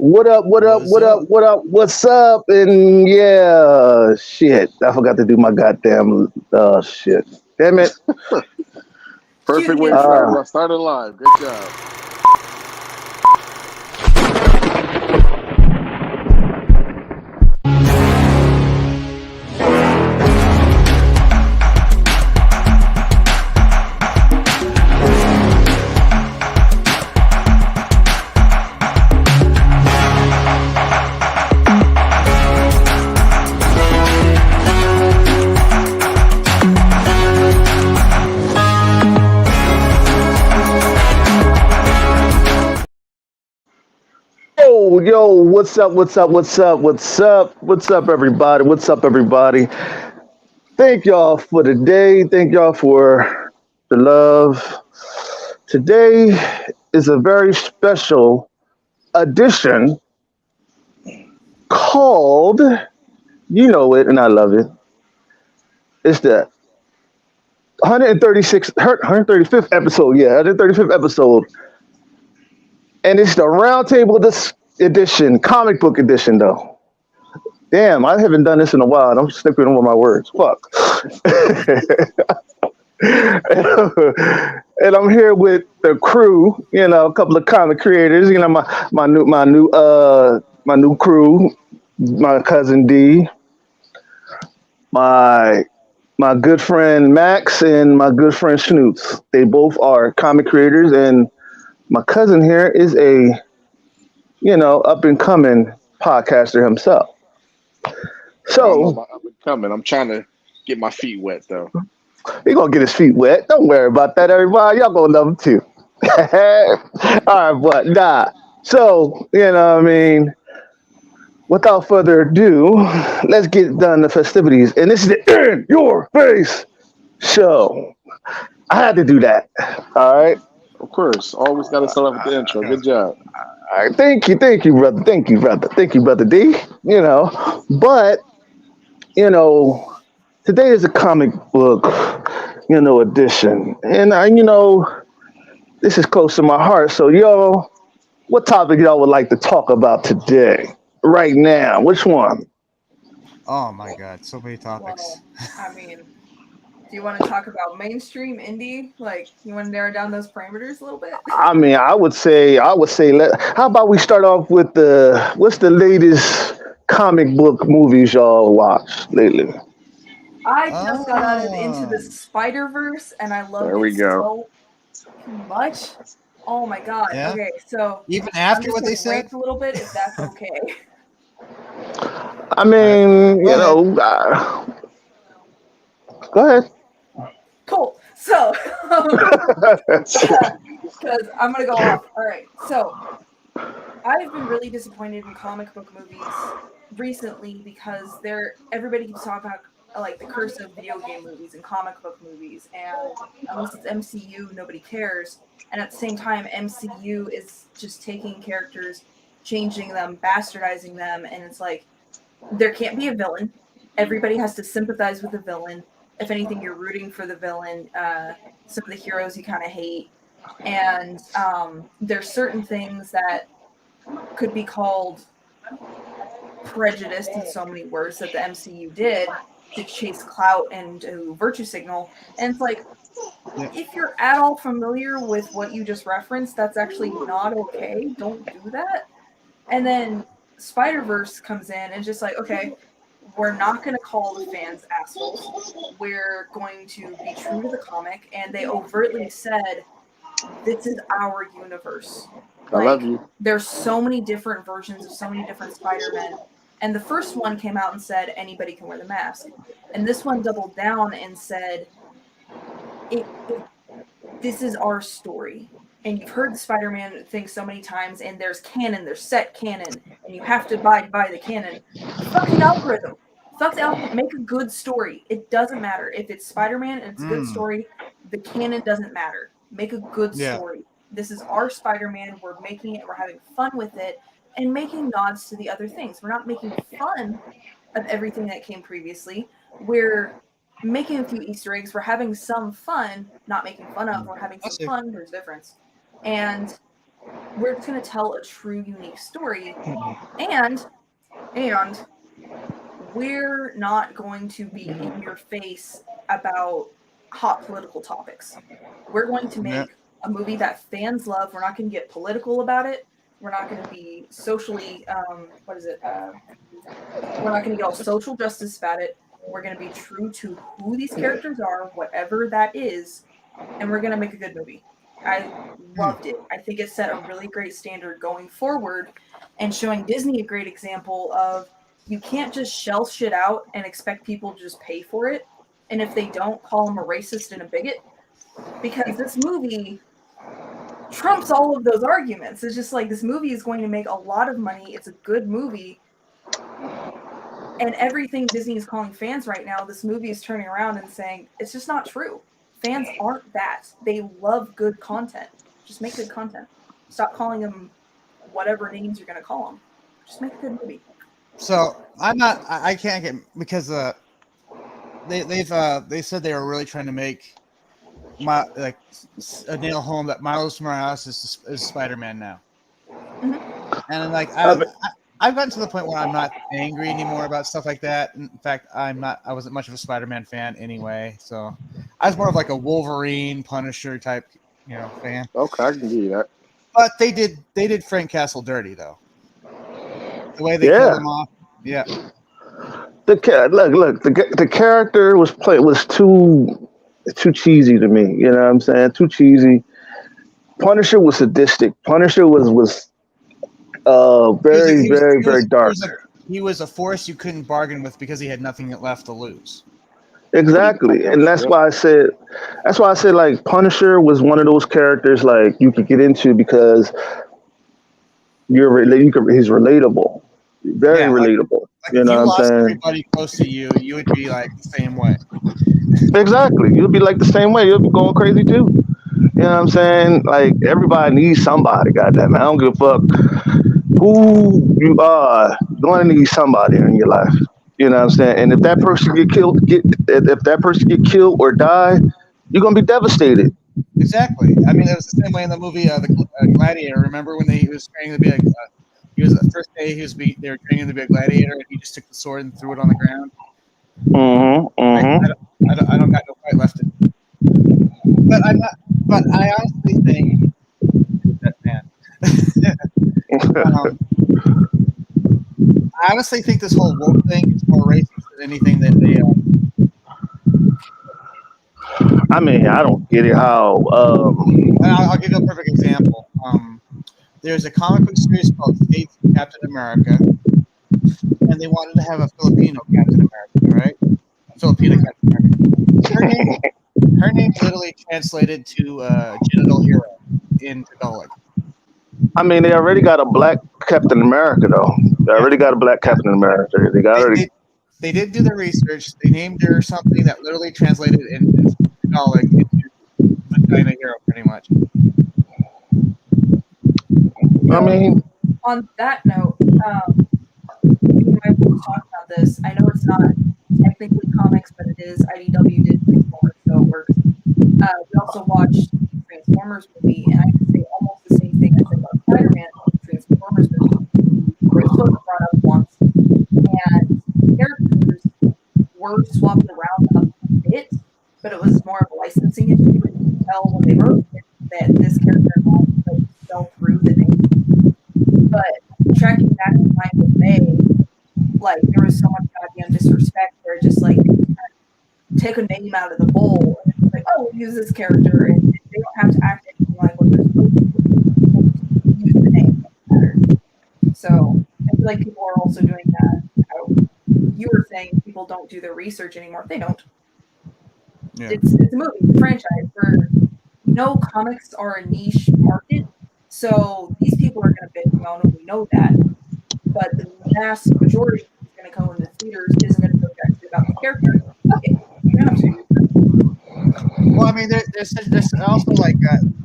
What up? What up? What's What up? up? What up? What's up? And yeah, shit. I forgot to do my goddamn shit. Damn it. Perfect Cue way the to start Uh intro. it. Started live. Good job. yo, what's up? What's up? What's up? What's up? What's up, everybody? What's up, everybody? Thank y'all for the day. Thank y'all for the love. Today is a very special edition called, you know it, and I love it. It's the 135th episode. Yeah, 135th episode. And it's the roundtable this edition, comic book edition, though. Damn, I haven't done this in a while. I'm slipping over my words. Fuck. And I'm here with the crew. You know, a couple of comic creators. You know, my new crew. My cousin D, my my good friend Max, and my good friend Snoops. They both are comic creators, and my cousin here is a up and coming podcaster himself. I don't know So about up and coming. I'm trying to get my feet wet though. he gonna get his feet wet. Don't worry about that, everybody. Y'all gonna love him too. All right, but nah. So what I mean, without further ado, let's get done the festivities. And this is the In Your Face show. I had to do that. All right. Of course, always got to start off with the intro. Good job. All right. Thank you, brother. Thank you, brother D. But you know, today is a comic book, edition, and this is close to my heart. So, what topic y'all would like to talk about today? Right now, which one? Oh my God, so many topics. Well, I mean, do you want to talk about mainstream indie? Like, you want to narrow down those parameters a little bit? I mean, I would say, how about we start off with what's the latest comic book movies y'all watched lately? I just got out of Into the Ah, Spider Verse, and I loved There it we go. so much. Oh my god. yeah. Okay, so Even I'm after just what they gonna said. rant a little bit, if that's okay. I All right, mean, go ahead. go ahead. Cool. So, because I'm gonna go off. All right. So I've been really disappointed in comic book movies recently because everybody keeps talking about like the curse of video game movies and comic book movies, and unless it's MCU, nobody cares. And at the same time, MCU is just taking characters, changing them, bastardizing them, and it's like there can't be a villain. Everybody has to sympathize with the villain. If anything, you're rooting for the villain. Some of the heroes you kind of hate, and there's certain things that could be called prejudiced in so many words that the MCU did to chase clout and to virtue signal. And it's like, Yeah. if you're at all familiar with what you just referenced, that's actually not okay. Don't do that. And then Spider Verse comes in and just like, okay, we're not going to call the fans assholes. We're going to be true to the comic. And they overtly said, this is our universe. I love Like, you. there's so many different versions of so many different Spider-Men. And the first one came out and said anybody can wear the mask. And this one doubled down and said, this is our story. And you've heard the Spider-Man thing so many times, and there's canon, there's set canon, and you have to abide by the canon. Fuck the algorithm. Fuck the algorithm. Make a good story. It doesn't matter. If it's Spider-Man and it's a good Mm, story, the canon doesn't matter. Make a good yeah. story. This is our Spider-Man. We're making it. We're having fun with it, and making nods to the other things. We're not making fun of everything that came previously. We're making a few Easter eggs. We're having some fun, not making fun of. We're having I some see. fun. There's a difference. And we're just going to tell a true, unique story, and we're not going to be in your face about hot political topics. We're going to make a movie that fans love. We're not going to get political about it. We're not going to be socially, we're not going to get all social justice about it. We're going to be true to who these characters are, whatever that is, and we're going to make a good movie. I loved it. I think it set a really great standard going forward, and showing Disney a great example of you can't just shell shit out and expect people to just pay for it. And if they don't, call them a racist and a bigot. Because this movie trumps all of those arguments. It's just like, this movie is going to make a lot of money. It's a good movie. And everything Disney is calling fans right now, this movie is turning around and saying, it's just not true. Fans aren't that. They love good content. Just make good content. Stop calling them whatever names you're going to call them. Just make a good movie. So I can't get, because they said they were really trying to make a nail home that Miles Morales is Spider-Man now. Mm-hmm. And like I've gotten to the point where I'm not angry anymore about stuff like that. In fact, I wasn't much of a Spider-Man fan anyway, so I was more of like a Wolverine, Punisher type, fan. Okay, I can give you that. But they did Frank Castle dirty though. The way they killed him off, yeah. The character was too cheesy to me. You know what I'm saying? Too cheesy. Punisher was sadistic. Punisher was very dark. He was a force you couldn't bargain with because he had nothing left to lose. Exactly, and that's why I said like Punisher was one of those characters like you could get into because he's relatable, very relatable. Like you know if what I'm saying? Everybody close to you, you would be like the same way. Exactly, you'll be like the same way. You'll be going crazy too. You know what I'm saying? Like everybody needs somebody. Goddamn, I don't give a fuck who you are. You're going to need somebody in your life. You know what I'm saying? And if that person get killed or die, you're gonna be devastated. Exactly. I mean, it was the same way in the movie the Gladiator. Remember when he was training to be he was the first day they were training to be a gladiator, and he just took the sword and threw it on the ground. I don't got no fight left. But I'm not. But I honestly think that man. I honestly think this whole woke thing is more racist than anything that they. I mean, I don't get it. How? I'll give you a perfect example. There's a comic book series called Faith Captain America, and they wanted to have a Filipino Captain America, right? A Filipino Captain America. Her name literally translated to genital hero in Tagalog. I mean, they already got a black Captain America, though. They already got a black Captain America. They did do the research. They named her something that literally translated in Tagalog into vagina hero, pretty much. I mean, on that note, we might be talking about this. I know it's not technically comics, but it is. IDW did Transformers, so it works. We also watched Transformers movie, and I can say almost the same thing I said about Spider-Man Transformers movie, where it was brought up once, and characters were swapped around a bit, but it was more of a licensing issue. And you could tell when they wrote it that this character fell through the name. But tracking back in time with May, like there was so much goddamn disrespect where just like take a name out of the bowl and it's like, oh, we'll use this character, and they don't have to act anything like what they're supposed to use the name. So I feel like people are also doing that. How you were saying people don't do their research anymore. They don't. Yeah. It's a movie, it's a franchise. No, comics are a niche market. So these people are going to bitch about it, we know that. But the mass majority is going to come in the theaters isn't going to go back about the character. Okay, you don't have to. Well, I mean, there's also like,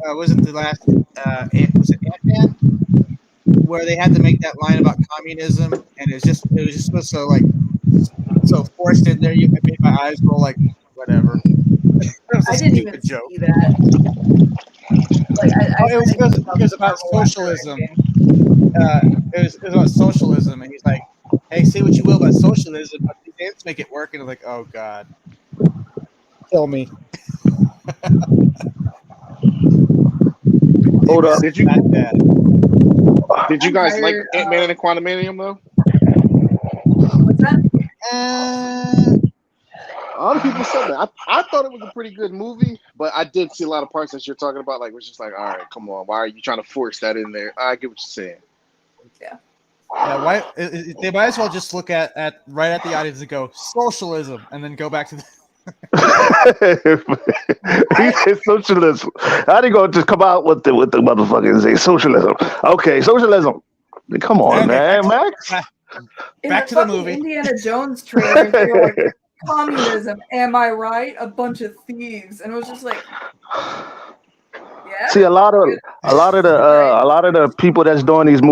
wasn't the last, was it Ant-Man? Where they had to make that line about communism, and it was just supposed to like, so forced in there, you made my eyes roll like, whatever. I didn't even see that. Like Oh, it was about Marvel after socialism. Endgame. It was about socialism, and he's like, "Hey, say what you will about socialism, but the games make it work." And I'm like, "Oh God, kill me." Hold up. Did you That bad. did you I'm guys like tired Ant-Man of- and the Quantumanium though? What's that? A lot of people said that. I thought it was a pretty good movie, but I did see a lot of parts that you're talking about. Like, was just like, all right, come on, why are you trying to force that in there? I get what you're saying. Yeah, why they might as well just look at right at the audience and go socialism, and then go back to the. He said socialism. How they gonna just come out with the motherfucker and say socialism? Okay, socialism. Come on, Okay, man, Max. In Back the to the fucking movie. Indiana Jones trailer, they were like, communism, am I right? A bunch of thieves. And it was just like, yeah. See, a lot of the people that's doing these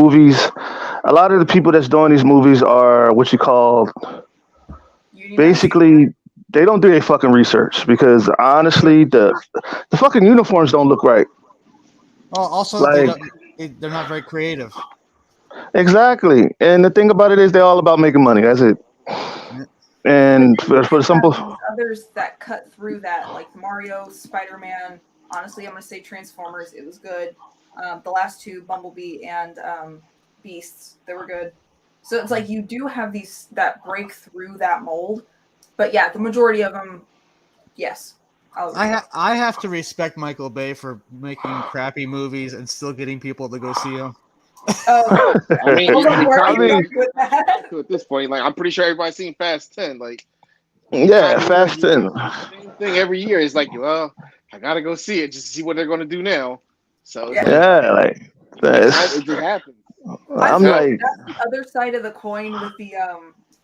movies, are what you call Unionized. basically they don't do their fucking research because honestly, the fucking uniforms don't look right. Oh, also Like they're not very creative. exactly, and the thing about it is they're all about making money. That's it. And for the simple, These others that cut through that, like Mario, Spider-Man. Honestly, I'm gonna say Transformers. It was good. The last two, Bumblebee and Beasts, they were good. So it's like you do have these that break through that mold, but yeah, the majority of them, yes. I have to respect Michael Bay for making crappy movies and still getting people to go see them. Oh, I mean, well, you where are probably you with that? at this point, like I'm pretty sure everybody's seen Fast 10. Like, yeah, kinda Fast do 10. the same thing every year. It's like, well, I gotta go see it just to see what they're gonna do now. So it's Yeah, like that's, it just happens. I'm feel like, that's the other side of the coin with the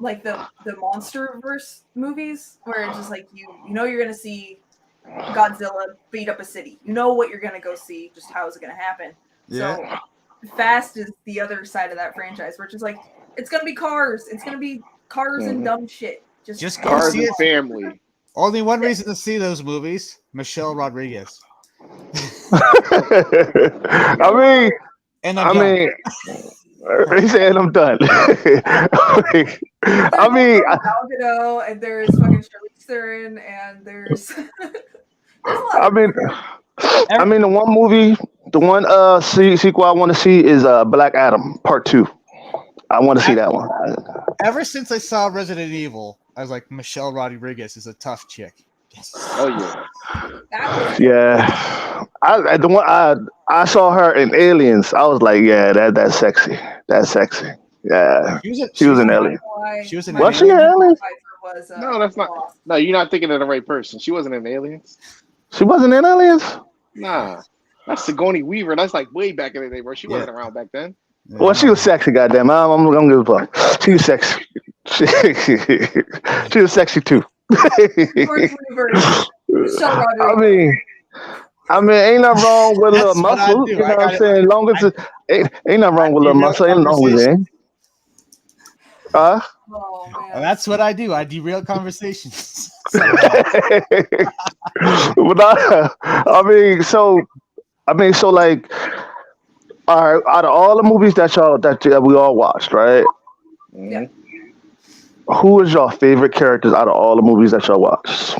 like the MonsterVerse movies, where it's just like you know you're gonna see Godzilla beat up a city. You know what you're gonna go see. Just how is it gonna happen? Yeah. So Fast is the other side of that franchise, where it's just like it's gonna be cars. It's gonna be cars and dumb shit. Just go Cars see and it. family. Only one reason to see those movies: Michelle Rodriguez. I mean, And he said I'm done. I mean, Gal Gadot, and there's fucking Charlize Theron, and there's there's a lot I of mean, the one movie, the one sequel I want to see is Black Adam Part 2. I want to see that one. ever since I saw Resident Evil, I was like, Michelle Rodriguez is a tough chick. Yes. Oh yeah. that was Yeah, I saw her in Aliens. I was like, yeah, that's sexy. That's sexy. Yeah, she was in Aliens. why She was in my Was she in favorite Aliens? advisor was, No, that's not. Ross. No, you're not thinking of the right person. She wasn't in Aliens. She wasn't in Aliens. Nah, that's Sigourney Weaver. That's like way back in the day, bro. She wasn't around back then. Well, she was sexy. Goddamn, I'm gonna give a fuck. She was sexy. She was sexy too. Sigourney Weaver, Michelle Rodriguez. I mean, ain't nothing wrong with a little That's what I muscle. do. You know I what I'm gotta- saying? Long as ain't nothing wrong with a little muscle. Ain't nothing wrong with it. Oh man. And that's what I do. I derail conversations. But I mean, so like, all right, out of all the movies that we all watched, right? Yeah. Who is your favorite characters out of all the movies that y'all watched?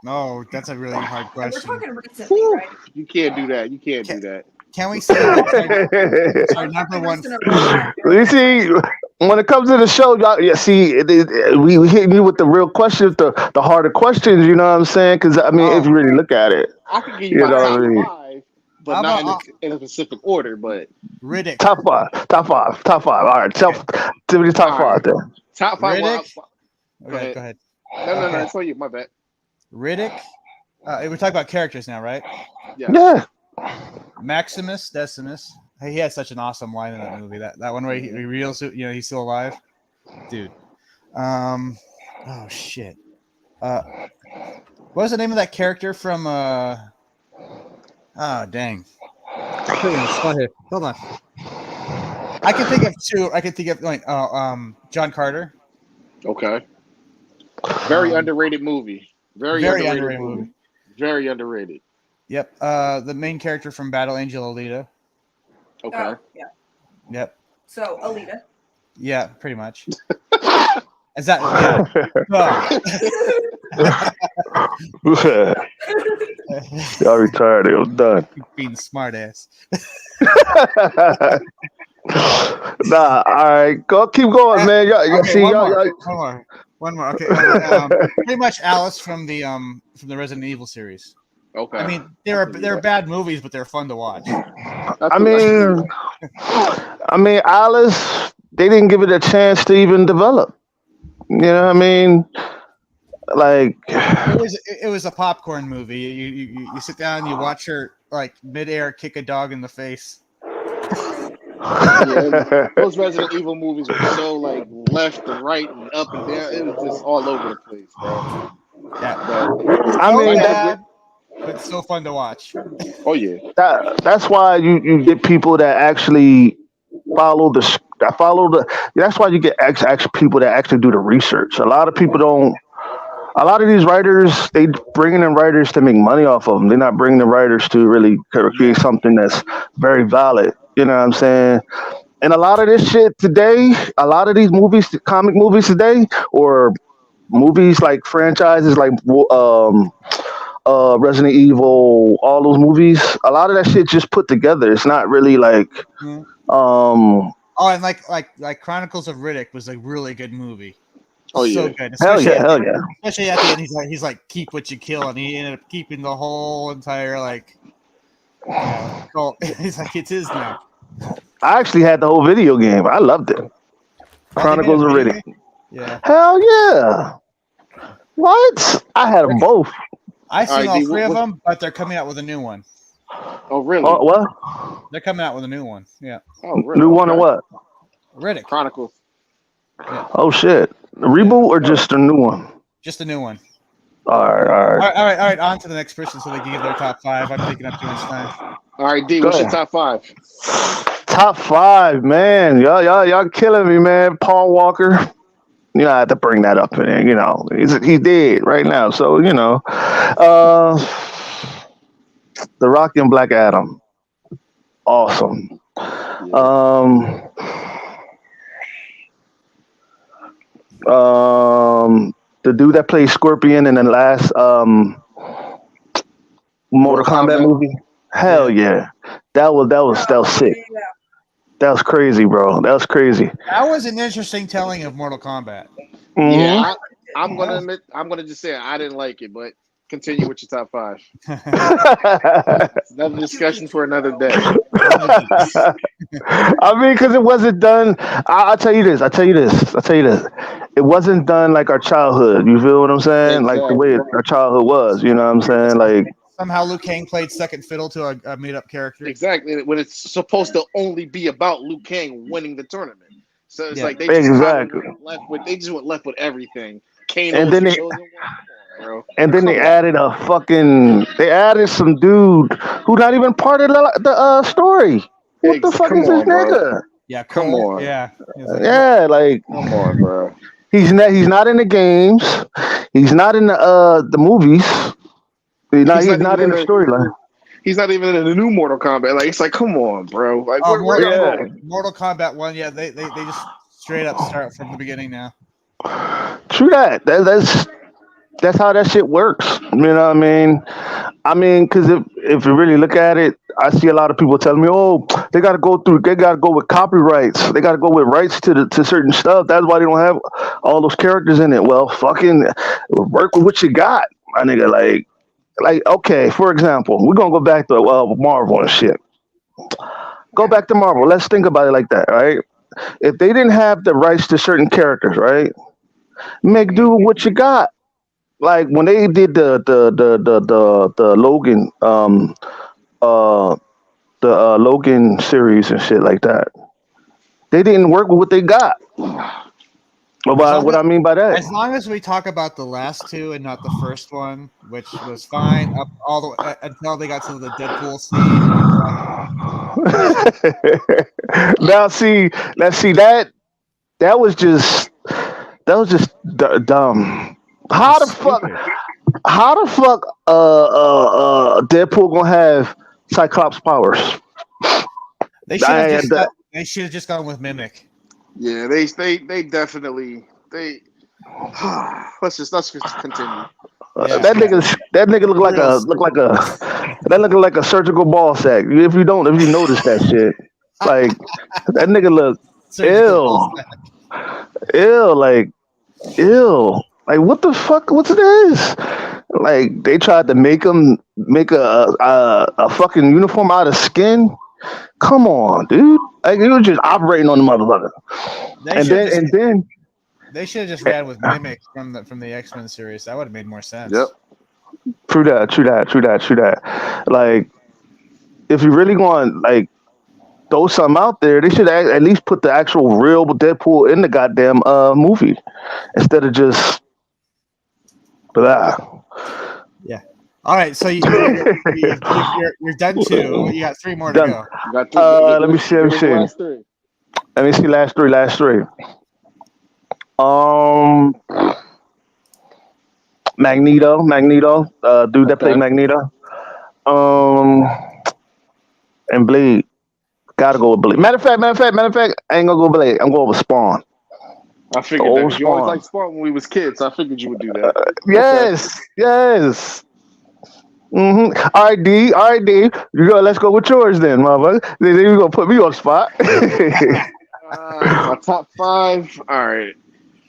No, that's a really hard And we're question. talking recently, right? You can't do that. You can't do that. Can we say that's our number one? Recent of all time. You see, when it comes to the show, y'all, yeah, see, we hitting you with the real questions, the harder questions. You know what I'm saying? Because I mean, if you really look at it, I could give You you my know top what I mean? 5, but How not about- in a specific order. But Riddick. top five. All right, give me the top All five right. then. top 5. Riddick? Go ahead. Go ahead. No, it's for you. My bad. Riddick. We're talking about characters now, right? Yeah. Maximus Decimus. Hey, he had such an awesome line in that movie. That one where he reveals, he's still alive, dude. Oh shit. What was the name of that character from? Oh dang. Hold on. I can think of two. I can think of John Carter. Okay. Very underrated movie. Very underrated movie. Very underrated. Yep. The main character from Battle Angel Alita. Okay. Oh, yeah. Yep. So Alita. Yeah, pretty much. Is that Y'all retired. It was done. being smart ass. Nah, all right. Go, keep going, man. Y'all Okay, see, one y'all, more. y'all, One more. Okay. Pretty much Alice from the Resident Evil series. Okay. I mean, they're bad movies, but they're fun to watch. I mean, Alice, they didn't give it a chance to even develop. You know what I mean? Like, It was a popcorn movie. You sit down, you watch her like midair kick a dog in the face. Yeah, those Resident Evil movies were so like left and right and up and down. It was just all over the place, bro. Yeah, But, I mean, bad, but it's so fun to watch. oh yeah, that's why you get people that actually follow that's why you get actual people that actually do the research. A lot of people don't. A lot of these writers, they bringing in writers to make money off of them. They're not bringing the writers to really create something that's very valid. You know what I'm saying? And a lot of this shit today, a lot of these movies, comic movies today, or movies like franchises like Resident Evil, all those movies, a lot of that shit just put together. It's not really like Mhm. um Oh, and like Chronicles of Riddick was a really good movie. oh So yeah. good. hell Especially yeah. especially at the end, he's like keep what you kill, and he ended up keeping the whole entire like. Cult. He's like it's his now. I actually had the whole video game. I loved it. Oh, Chronicles of they made a video Riddick. game? Yeah, Hell yeah. What? I had them both. I've seen All right, all D, three of what- them, but they're coming out with a new one. Oh really? Oh, what? They're coming out with a new one. Yeah, Oh really? New one or what? Riddick, Chronicles. Oh shit. A reboot or just a new one? just a new one. All right. All right. On to the next person, so they can give their top five. I'm taking up too much time. All right, D. Go What's your ahead. top five? Top five, man. Y'all killing me, man. Paul Walker. You know, I have to bring that up in there. You know, he's dead right now. So, you know. The Rock and Black Adam. Awesome. The dude that played Scorpion in the last Mortal Kombat movie. Hell yeah. That was sick. Yeah. That was crazy, bro. That was crazy. That was an interesting telling of Mortal Kombat. Mhm. Yeah, I'm gonna admit. I'm gonna just say I didn't like it, but continue with your top five. It's another discussion for another day. I mean, because it wasn't done. I'll tell you this. It wasn't done like our childhood. You feel what I'm saying? Like the way our childhood was. You know what I'm saying? Like, Somehow Liu Kang played second fiddle to a made-up character. Exactly when it's supposed to only be about Liu Kang winning the tournament. So it's Yeah. like they just Exactly. went left with everything. Kane And was then the they- chosen one. Come on, bro. and then Come on. they added some dude who not even part of the story. What the fuck Come is this on, bro. nigga? Yeah, Come Cole. on. Yeah. He was like, Yeah, like Come on, bro. he's not in the games. He's not in the movies. He's not He's in not the even in- storyline. He's not even in the new Mortal Kombat. Like it's like, come on, bro. Like Oh, where y'all yeah. going? Mortal Kombat 1, yeah, they just straight up start from the beginning now. True that. That's how that shit works. You know what I mean? Because if you really look at it, I see a lot of people telling me, "Oh, they got to go with copyrights. They got to go with rights to certain stuff. That's why they don't have all those characters in it." Well, fucking work with what you got, my nigga. Like okay, for example, we're gonna go back to Marvel and shit. Go back to Marvel. Let's think about it like that, right? If they didn't have the rights to certain characters, right? Make do with what you got. Like when they did the Logan Logan series and shit like that, they didn't work with what they got. What I mean by that? As long as we talk about the last two and not the first one, which was fine up all the way until they got to the Deadpool scene. Now see that was just dumb. How the fuck? How the fuck Deadpool gonna have Cyclops powers? They should have I, just got, they should have just gone with Mimic. Yeah, they definitely they. let's just continue. Yeah, that nigga Real. look like a surgical ball sack. If you notice that shit, like that nigga look Surgical ball ill, sack. ill, like ill. Like what the fuck? What's this? Like they tried to make him make a fucking uniform out of skin. Come on, dude. Like he was just operating on the motherfucker. They should just And then they should have just ran with Mimic from the X-Men series. That would have made more sense. Yep. true that. Like if you really want like throw something out there, they should at least put the actual real Deadpool in the goddamn movie instead of just blah. Yeah. All right. So you're done too. You got 3 more to Done. go. You got Let me see. give me the last three. Let me see. Last three. Um, Magneto. Dude that played Okay. Magneto. Um, and Blade. Gotta go with Blade. Matter of fact, I ain't gonna go with Blade. I'm going with Spawn. I figured that Old 'cause you always Spawn. liked Spawn when we was kids. So I figured you would do that. Yes. All right, D. Let's go with yours then, motherfucker. Then you gonna put me on the spot. My top 5. All right.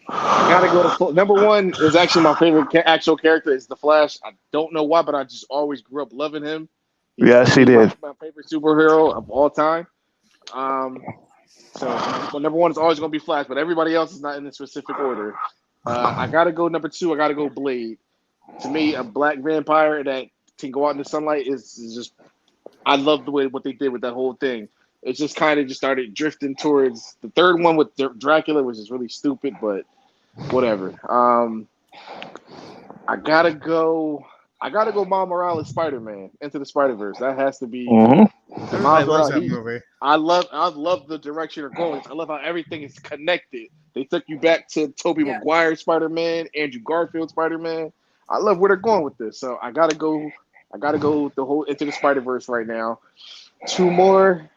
I gotta go to number 1 is actually my favorite actual character is the Flash. I don't know why, but I just always grew up loving him. Yes, he did. My favorite superhero of all time. So number 1 is always gonna be Flash, but everybody else is not in the specific order. I gotta go number 2. I gotta go Blade. To me, a black vampire that can go out in the sunlight is just. I love the way what they did with that whole thing. It just kind of just started drifting towards the third one with Dracula, which is really stupid, but whatever. I gotta go Miles Morales Spider-Man Into the Spider-Verse. That has to be Mhm. Everybody loves that movie. I love the direction they're going. I love how everything is connected. They took you back to Tobey Yeah. Maguire Spider-Man, Andrew Garfield Spider-Man. I love where they're going with this. So I gotta go with the whole Into the Spider-Verse right now. 2 more.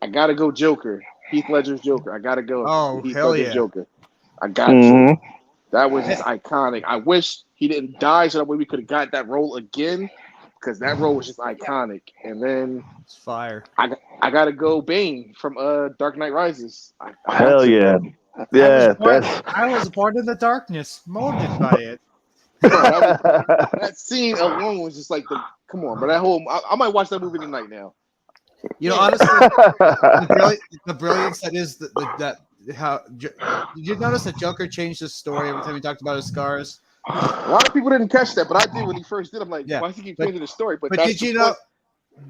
I gotta go Joker. Heath Ledger's Joker. I gotta go. Oh, Heath hell Ledger's yeah. Joker. I got Mhm. to. That was just iconic. I wish he didn't die so that way we could have got that role again because that role was just iconic. And then It's fire. I gotta go Bane from Dark Knight Rises. I got Hell to. yeah. Yeah, that's I was born in the darkness, molded by it. Bro, that scene alone was just like come on, bro. That whole I might watch that movie tonight now. You know, honestly, the brilliance that is did you notice that Joker changed his story every time he talked about his scars? A lot of people didn't catch that, but I did when he first did. I'm like, Yeah, why does he keep but- changing the story? But But that's did you the know? point.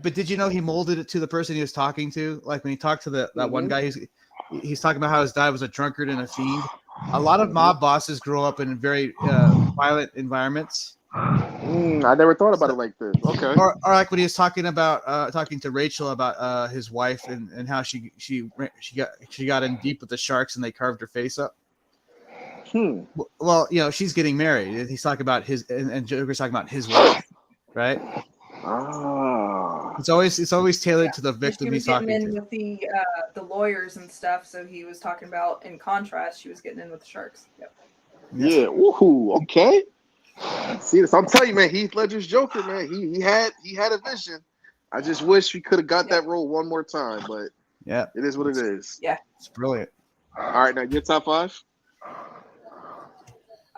But did you know he molded it to the person he was talking to? Like when he talked to that one Mhm. guy, he's talking about how his dad was a drunkard and a fiend. A lot of mob bosses grow up in very violent environments. I never thought about it like this. Okay. Or like when he was talking to Rachel about his wife and how she got in deep with the sharks and they carved her face up. Well, you know, she's getting married. And he's talking about and Joker's talking about his wife, right? Ah. It's always tailored to the victim She was he's getting talking in to. with the lawyers and stuff, so he was talking about in contrast, she was getting in with the sharks. Yep. Yeah. Woohoo. Okay. See this? I'm telling you, man. Heath Ledger's Joker, man. He had a vision. I just wish we could have got that role one more time, but Yeah, it is what it is. it's brilliant. All right, now your top 5.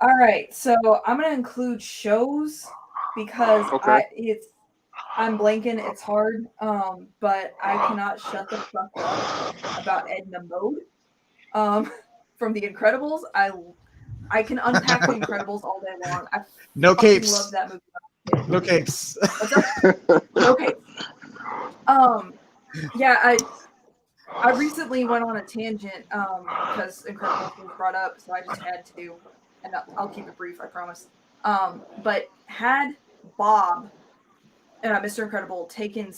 All right, so I'm gonna include shows because Okay. I'm blanking. It's hard, but I cannot shut the fuck up about Edna Mode, from The Incredibles. I can unpack The Incredibles all day long. I No fucking capes. love that movie. No capes. What's up? Okay. Yeah, I recently went on a tangent because Incredibles was brought up, so I just had to, and I'll keep it brief, I promise. But had Bob, Mr. Incredible, taken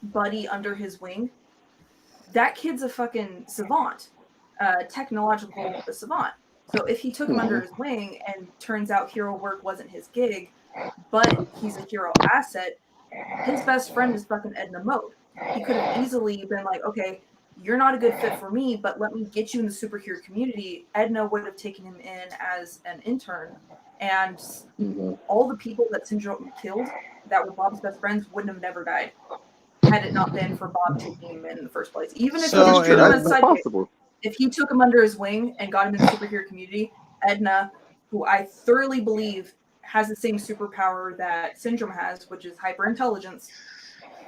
Buddy under his wing, that kid's a fucking savant, technological savant. So if he took him under his wing and turns out hero work wasn't his gig, but he's a hero asset, his best friend is fucking Edna Mode. He could have easily been like, okay, you're not a good fit for me, but let me get you in the superhero community. Edna would have taken him in as an intern, and all the people that Syndrome killed that were Bob's best friends wouldn't have never died had it not been for Bob taking him in the first place. Even if he So, just took him as That's a sidekick, possible. if he took him under his wing and got him in the superhero community, Edna, who I thoroughly believe has the same superpower that Syndrome has, which is hyperintelligence,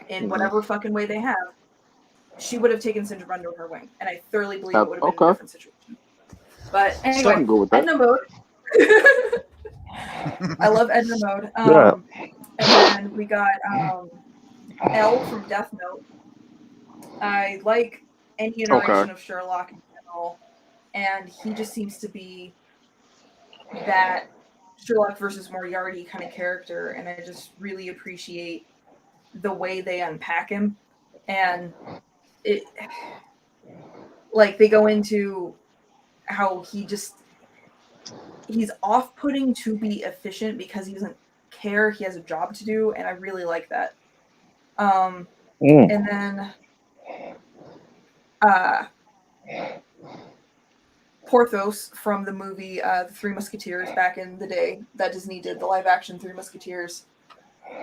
in whatever fucking way they have, she would have taken Syndrome under her wing. And I thoroughly believe it would have been a different situation. But I anyway, can go with that. Edna Mode. I love Edna Mode. And then we got L from Death Note. I like any iteration of Sherlock in general, and he just seems to be that Sherlock versus Moriarty kind of character, and I just really appreciate the way they unpack him. And it, like, they go into how he's off-putting to be efficient because he doesn't care, he has a job to do, and I really like that. And then Porthos from the movie The Three Musketeers back in the day that Disney did, the live-action Three Musketeers.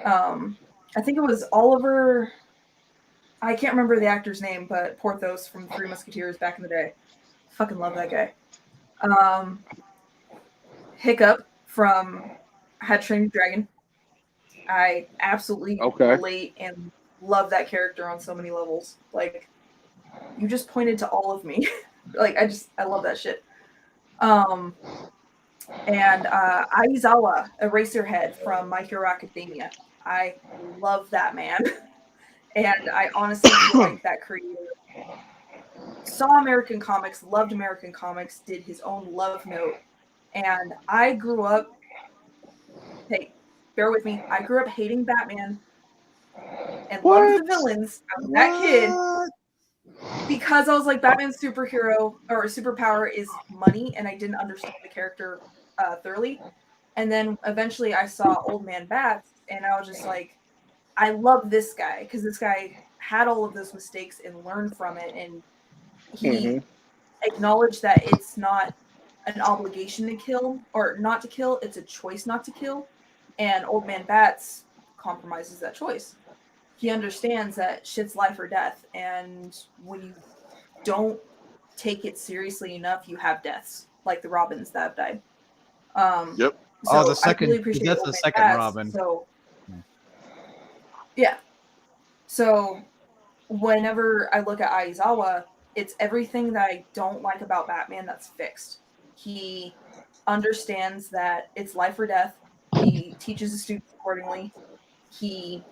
I think it was Oliver... I can't remember the actor's name, but Porthos from The Three Musketeers back in the day. Fucking love that guy. Hiccup from How to Train Your Dragon. I absolutely relate and love that character on so many levels. Like, you just pointed to all of me. Like, I love that shit. And Aizawa, Eraserhead from My Hero Academia. I love that man. And I honestly feel like that creator saw American comics, loved American comics, did his own love note. And I grew up, hey, bear with me, I grew up hating Batman and loved the villains. I was that kid because I was like, Batman's superhero or superpower is money, and I didn't understand the character thoroughly. And then eventually I saw Old Man Bats, and I was just like, I love this guy because this guy had all of those mistakes and learned from it, and he acknowledged that it's not an obligation to kill or not to kill, it's a choice not to kill. And Old Man Bats compromises that choice. He understands that shit's life or death, and when you don't take it seriously enough, you have deaths, like the Robins that have died. So the second, I really appreciate that's Old the Man second Bats, Robin. So yeah. So whenever I look at Aizawa, it's everything that I don't like about Batman that's fixed. He understands that it's life or death. He teaches the students accordingly. He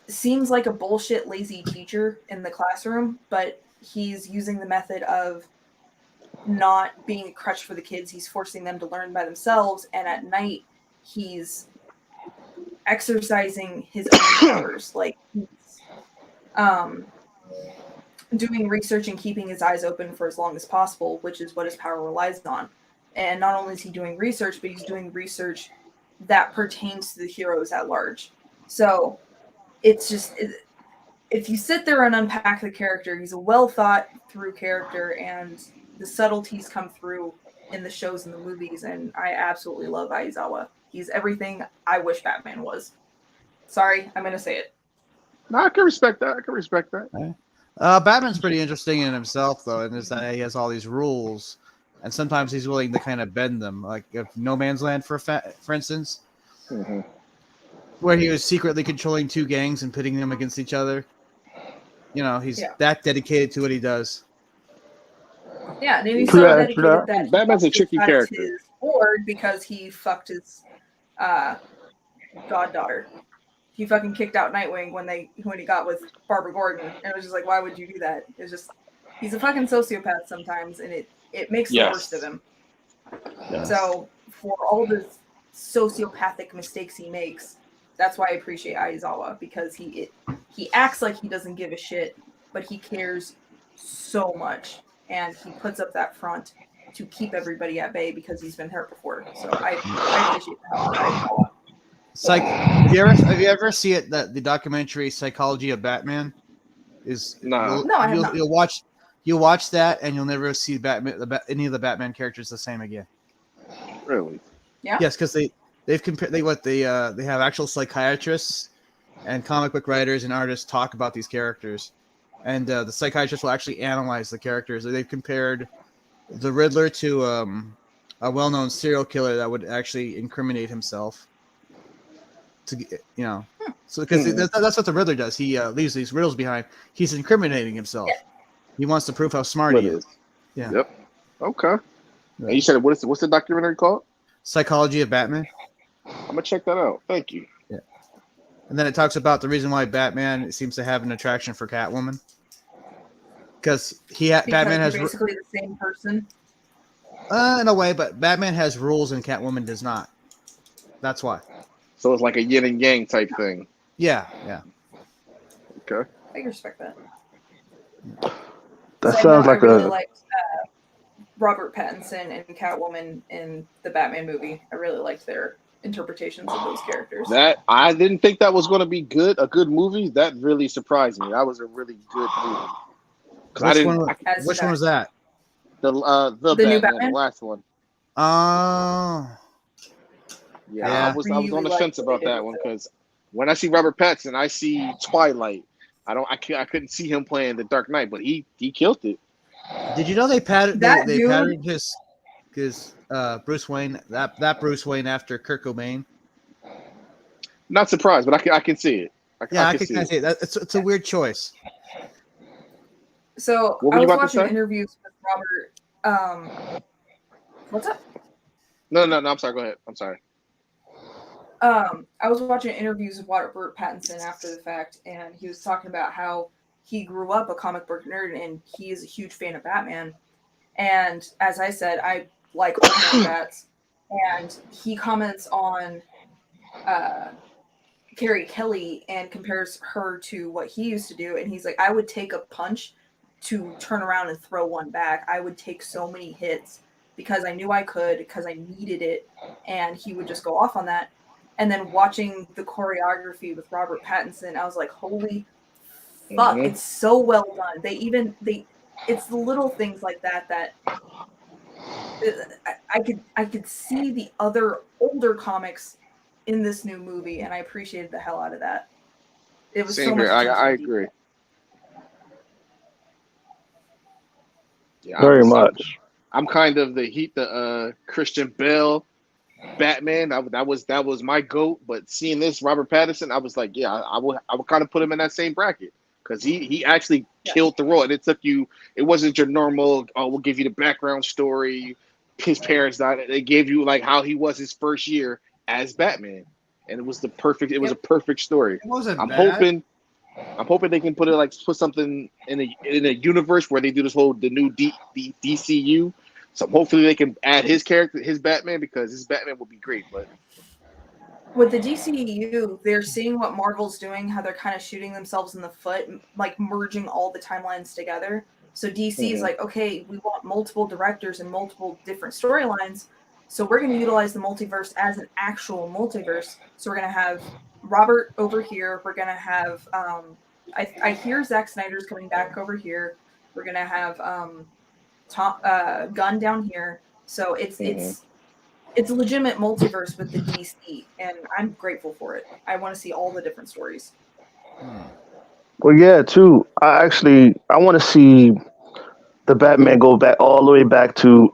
seems like a bullshit, lazy teacher in the classroom, but he's using the method of not being a crutch for the kids. He's forcing them to learn by themselves, and at night, he's exercising his own powers. Like, he's doing research and keeping his eyes open for as long as possible, which is what his power relies on. And not only is he doing research, but he's doing research that pertains to the heroes at large. So it's just, if you sit there and unpack the character, he's a well thought through character, and the subtleties come through in the shows and the movies, and I absolutely love Aizawa. He's everything I wish Batman was. Sorry, I'm going to say it. No, I can respect that. Batman's pretty interesting in himself, though, and is that he has all these rules, and sometimes he's willing to kind of bend them. Like if No Man's Land, for instance, where he was secretly controlling two gangs and pitting them against each other. You know, he's that dedicated to what he does. Yeah, and he's so dedicated that Batman's a tricky character. His board because he fucked his goddaughter. He fucking kicked out Nightwing when he got with Barbara Gordon, and it was just like, why would you do that? It's just, he's a fucking sociopath sometimes, and it makes the worst of him. Yes. So for all the sociopathic mistakes he makes, that's why I appreciate Aizawa, because he acts like he doesn't give a shit, but he cares so much, and he puts up that front to keep everybody at bay because he's been hurt before. So I appreciate the hell out of Have you ever see it that the documentary Psychology of Batman is Nah. No, I have not. You'll watch that and you'll never see any of the Batman characters the same again. Really? Yeah. Yes, because they've compared they have actual psychiatrists and comic book writers and artists talk about these characters, and the psychiatrists will actually analyze the characters. They've compared the Riddler to a well-known serial killer that would actually incriminate himself. So because that's what the Riddler does. He leaves these riddles behind. He's incriminating himself. Yeah. He wants to prove how smart he is. Yeah. Yep. Okay. And you said what's the documentary called? Psychology of Batman. I'm gonna check that out. Thank you. Yeah. And then it talks about the reason why Batman seems to have an attraction for Catwoman. Because Batman has basically the same person. In a way, but Batman has rules and Catwoman does not. That's why. So it's like a yin and yang type thing. Yeah. Okay. I can respect that. That sounds like I really liked Robert Pattinson and Catwoman in the Batman movie. I really liked their interpretations of those characters. That I didn't think that was going to be good. A good movie that really surprised me. That was a really good movie. Which one was that? The new Batman, Batman? the last one. Oh. Yeah, I was on the fence about that one because when I see Robert Pattinson, I see Twilight. I couldn't see him playing the Dark Knight, but he killed it. Did you know they patterned his Bruce Wayne that Bruce Wayne after Kurt Cobain? Not surprised, but I can see it. I can see it. It's a weird choice. So What were I you was about to watching say? interviews with Robert. What's up? No. I'm sorry. Go ahead. I'm sorry. I was watching interviews with Robert Pattinson after the fact, and he was talking about how he grew up a comic book nerd, and he is a huge fan of Batman. And as I said, I like all of bats. And he comments on Carrie Kelly and compares her to what he used to do. And he's like, I would take a punch to turn around and throw one back. I would take so many hits because I knew I could, because I needed it. And he would just go off on that. And then watching the choreography with Robert Pattinson, I was like, holy fuck, it's so well done. It's the little things like that I could see the other older comics in this new movie, and I appreciated the hell out of that. It was Same so much here. I attention to agree. detail. Yeah, very much. I'm kind of the Christian Bale Batman. That was my GOAT. But seeing this Robert Pattinson, I was like, yeah, I would kind of put him in that same bracket because he actually killed the role. And it wasn't your normal, we'll give you the background story. His parents died. They gave you like how he was his first year as Batman, and it was a perfect story. It wasn't I'm bad. hoping they can put something in a universe where they do the new DCU. So hopefully they can add his character, his Batman, because his Batman would be great. But with the DCU, they're seeing what Marvel's doing, how they're kind of shooting themselves in the foot, like merging all the timelines together. So DC is like, okay, we want multiple directors and multiple different storylines. So we're going to utilize the multiverse as an actual multiverse. So we're going to have Robert over here. We're going to have, I hear Zack Snyder's coming back over here. We're going to have Gunn down here. So it's a legitimate multiverse with the DC, and I'm grateful for it. I want to see all the different stories. Well, yeah, too. I want to see the Batman go back all the way back to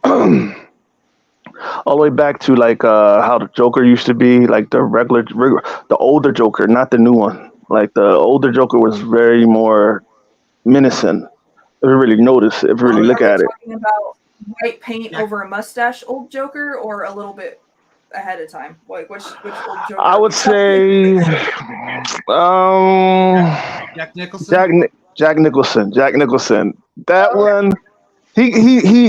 like how the Joker used to be, like the older Joker, not the new one. Like the older Joker was very more menacing. If you really notice, if you really look at it. Talking about white paint over a mustache, old Joker, or a little bit ahead of time? Like which old Joker? I would say, Jack Nicholson. Jack Nicholson. That one, he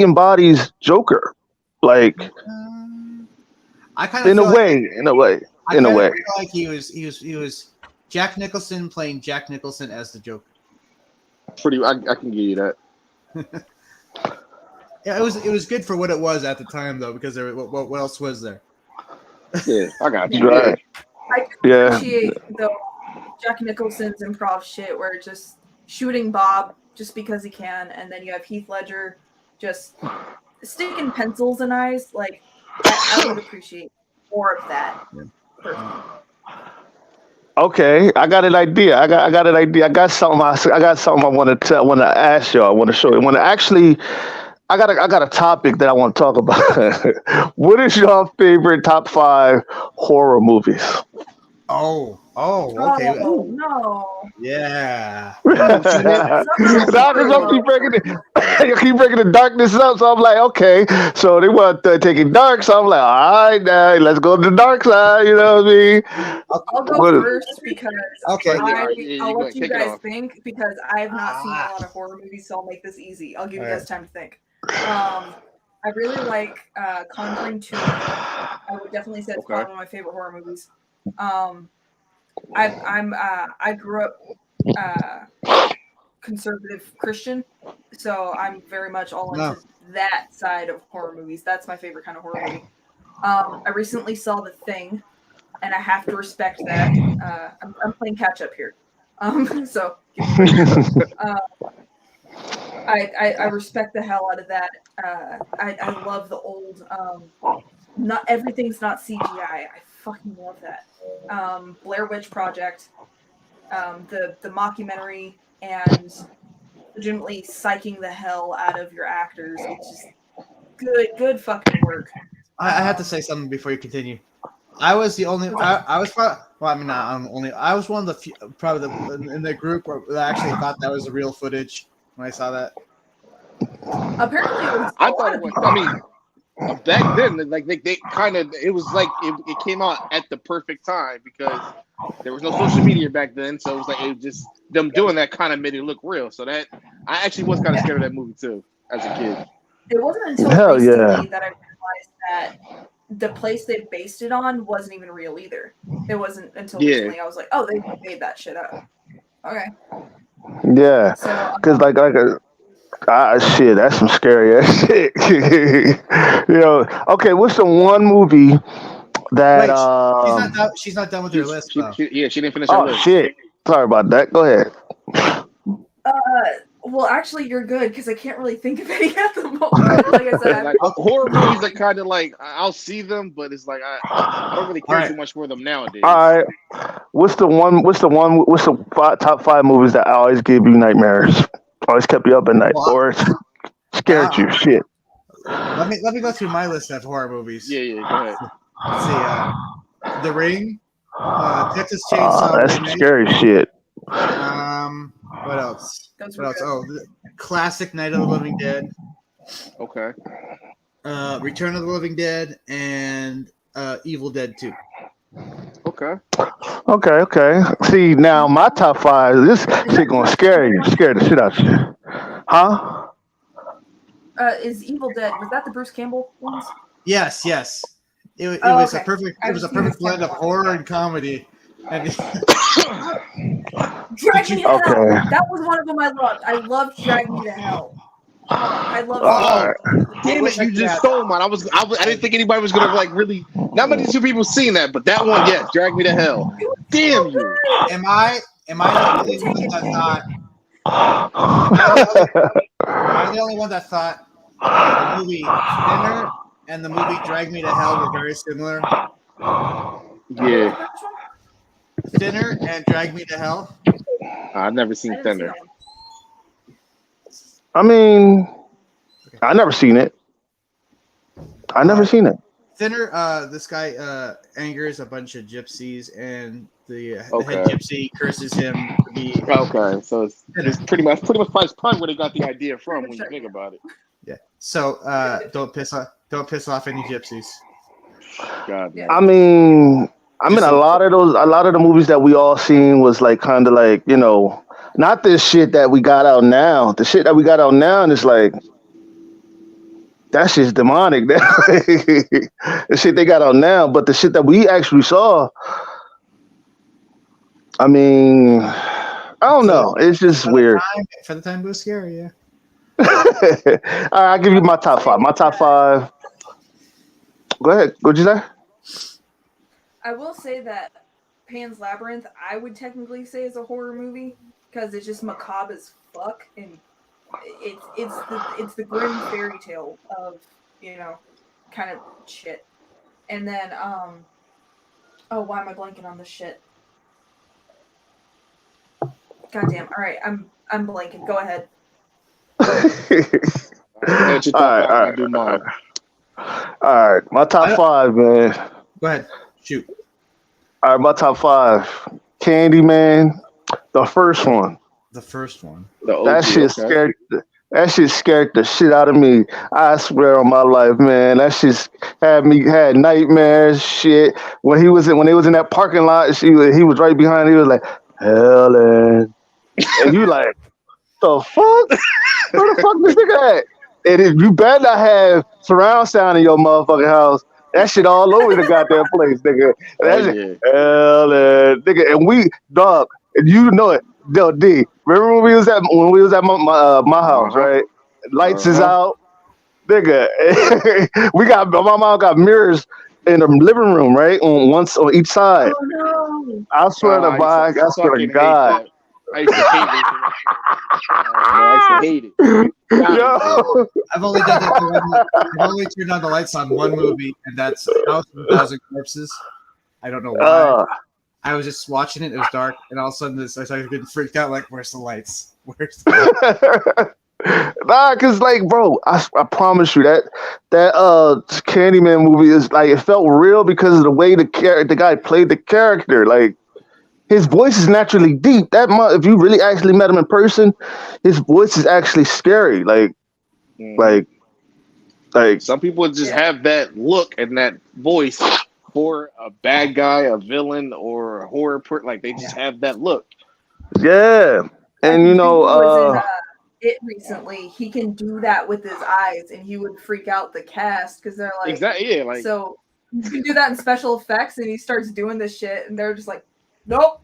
embodies Joker, like I kind of in a way. feel like he was Jack Nicholson playing Jack Nicholson as the Joker. I can give you that. Yeah, it was good for what it was at the time though, because what else was there? Yeah, I got you. Right. I can Yeah. appreciate though Jack Nicholson's improv shit where it's just shooting Bob just because he can, and then you have Heath Ledger just sticking pencils in eyes. Like I would appreciate more of that. Personally. Okay, I got an idea. I got an idea. I got something. I got something I want to tell. I want to ask y'all. I want to show you. I want to actually. I got a topic that I want to talk about. What is your favorite top 5 horror movies? Oh, okay. Oh no! Yeah. Now, because I keep breaking it, you keep breaking the darkness up, so I'm like, okay. So they want taking dark, so I'm like, all right, now let's go to the dark side. You know what I mean? I'll go What is- first because Okay. Yeah, all right, yeah, I'll you go let ahead, you kick it guys off. think because I have not seen a lot of horror movies, so I'll make this easy. I'll give you Alright. guys time to think. I really like Conjuring 2. I would definitely say it's Okay. probably one of my favorite horror movies. I grew up conservative Christian, so I'm very much all into that side of horror movies. That's my favorite kind of horror movie. I recently saw The Thing, and I have to respect that. I'm playing catch up here, so give me a break. I respect the hell out of that. I love the old. Not everything's not CGI. I fucking love that. Blair Witch Project, the mockumentary, and legitimately psyching the hell out of your actors. It's just good fucking work. I have to say something before you continue. I was the only. I was probably. Well, I mean, not I'm only. I was one of the few, probably in the group that actually thought that was the real footage when I saw that. Apparently, it was I thought it was. I mean, back then, like they kind of, it was like it came out at the perfect time because there was no social media back then, so it was like it just them doing that kind of made it look real. So that I actually was kind of scared of that movie too as a kid. It wasn't until Hell recently yeah. that I realized that the place they based it on wasn't even real either. It wasn't until Yeah. recently I was like, oh, they made that shit up. Okay. Yeah, So because shit, that's some scary ass shit. You know. Okay, what's the one movie that Wait, she's not done with her list though. She didn't finish her Oh list. shit! Sorry about that. Go ahead. well, actually, you're good because I can't really think of any at the moment. Like I said, Like horror movies are kind of like I'll see them, but it's like I don't really care Alright. too much for them nowadays. All right. What's the top 5 movies that always give you nightmares? Always kept you up at night, Well, or scared you? Shit. Let me go through my list of horror movies. Yeah, go ahead. Let's see. The Ring, Texas Chainsaw That's some Remake. scary shit. What else? those What were else? good. Oh, the classic Night of the Living Dead, Okay. Return of the Living Dead, and Evil Dead 2. Okay. Okay. See, now my top 5. This shit gonna scare you. Scare the shit out of you. Huh? Is Evil Dead? Was that the Bruce Campbell ones? Yes. It Oh, was okay. a perfect. I It was a was thinking perfect blend of second one. horror and comedy. And Drag Me to Hell. Okay. That was one of them I loved. I loved Drag Me to Hell. I loved Alright. Damn it, you just stole mine. I didn't think anybody was gonna like really. Not many two people seen that, but that one, yes, Drag Me to Hell. Damn you. am I the only one that thought? Am I the only one that thought the movie Thinner and the movie Drag Me to Hell were very similar? Yeah, Thinner and Drag Me to Hell. I've never seen I didn't see Thunder. that one. I mean, I never seen it. I never seen it. Thinner. This guy angers a bunch of gypsies, and the head Okay. gypsy curses him to be. Okay, so it's pretty much probably where they got the idea from when you think about it. Yeah. So don't piss off any gypsies. God, man. I mean, a lot of the movies that we all seen was like kind of like, you know, not this shit that we got out now. The shit that we got out now, and it's like that's just demonic. The shit they got out now, but the shit that we actually saw, I mean, I don't know. It's just weird. For the time, it was scary. Yeah. right, I'll give you my top five. My top five. Go ahead. What'd you say? I will say that Pan's Labyrinth, I would technically say is a horror movie because it's just macabre as fuck, and it's the grim fairy tale of kind of shit. And then oh, why am I blanking on this shit? Goddamn. All right, I'm blanking. Go ahead. That's your top All right, five, all I'll do mine. All right, my top five, man. Go ahead. Shoot. All right, my top five. Candyman, the first one. The first one. The OG, That shit okay. scared. That shit scared the shit out of me. I swear on my life, man. That shit had nightmares. Shit. When they was in that parking lot, he was right behind. He was like, Helen, and you like, the fuck? Where the fuck this nigga at? And if you better not have surround sound in your motherfucking house, that shit all over the goddamn place, nigga. That shit, yeah. nigga. And we, dog, and you know it, yo, D. Remember when we was at my house, right? Lights is out, nigga. My mom got mirrors in the living room, right? Once on each side. Oh no! I swear to God, I swear to God. I used to hate it. I used to hate it. Yo. I've only done that. I've only turned on the lights on one movie, and that's House of a Thousand Corpses. I don't know why. I was just watching it. It was dark, and all of a sudden, I started getting freaked out. Like, where's the lights? Where's the lights? Nah, cause like, bro, I promise you that Candyman movie is like, it felt real because of the way the guy played the character. Like, his voice is naturally deep. If you really actually met him in person, his voice is actually scary. Like some people just have that look and that voice for a bad guy, a villain, or a horror. Like they just have that look. Yeah, and He was in It recently. He can do that with his eyes, and he would freak out the cast because they're like, exactly, yeah, like so you can do that in special effects, and he starts doing this shit, and they're just like, nope.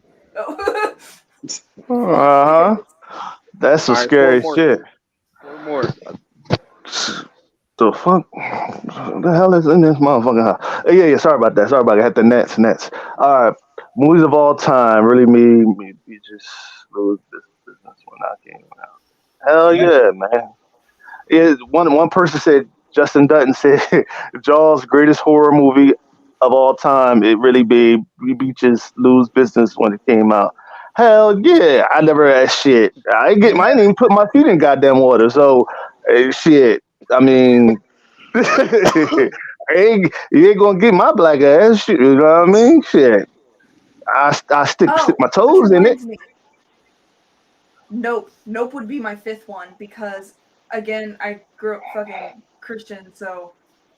That's some scary shit. One more. The fuck? What the hell is in this motherfucking house? Yeah, sorry about that. I had the nets. All right. Movies of all time really me just lose this business when I came out. Hell yeah, man. Yeah, one person said, Justin Dutton said, Jaws greatest horror movie of all time. It really be just lose business when it came out. Hell yeah. I never had shit. I didn't even put my feet in goddamn water. So shit. I mean, you ain't gonna get my black ass. Shit, you know what I mean? Shit. I stick my toes in it. Nope would be my fifth one because, again, I grew up fucking Christian, so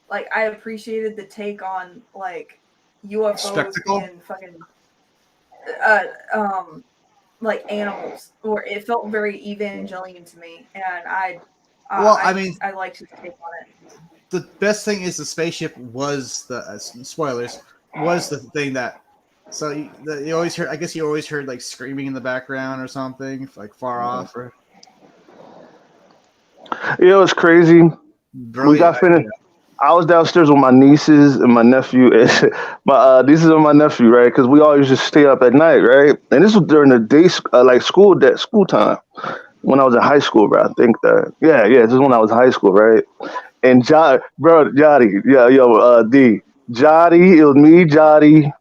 like I appreciated the take on like UFOs Spectacle? and fucking like animals, or it felt very Evangelion to me, and I liked his take on it. The best thing is the spaceship was the spoilers was the thing that. So you always heard. I guess you always heard like screaming in the background or something, like far off. Or it was crazy. Brilliant. We got finished. I was downstairs with my nieces and my nephew, and my nieces and my nephew, right? Because we all used to stay up at night, right? And this was during the day, like school time, when I was in high school, bro. I think that, yeah, this is when I was in high school, right? And Jotty, D, Jotty, it was me, Jotty,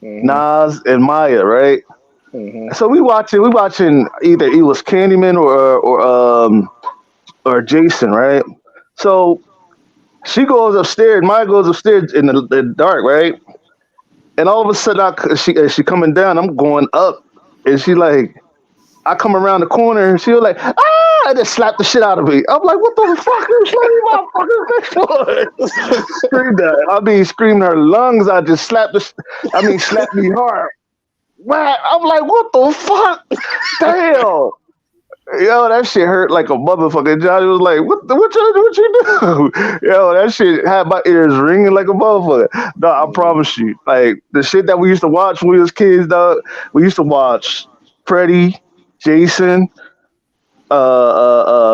Nas, and Maya, right? So we watching either it was Candyman or Jason, right? So she goes upstairs, Maya goes upstairs in the dark, right? And all of a sudden, she coming down, I'm going up, and she like, I come around the corner, and she was like, I just slapped the shit out of me. I'm like, what the fuck is slapping my fucking face for? Screamed that. I mean, screaming her lungs. I just slapped me hard. Wow. I'm like, what the fuck? Damn. Yo, that shit hurt like a motherfucker. Johnny was like, what you do? Yo, that shit had my ears ringing like a motherfucker. Dog, I promise you. Like, the shit that we used to watch when we was kids, dog, we used to watch Freddy, Jason,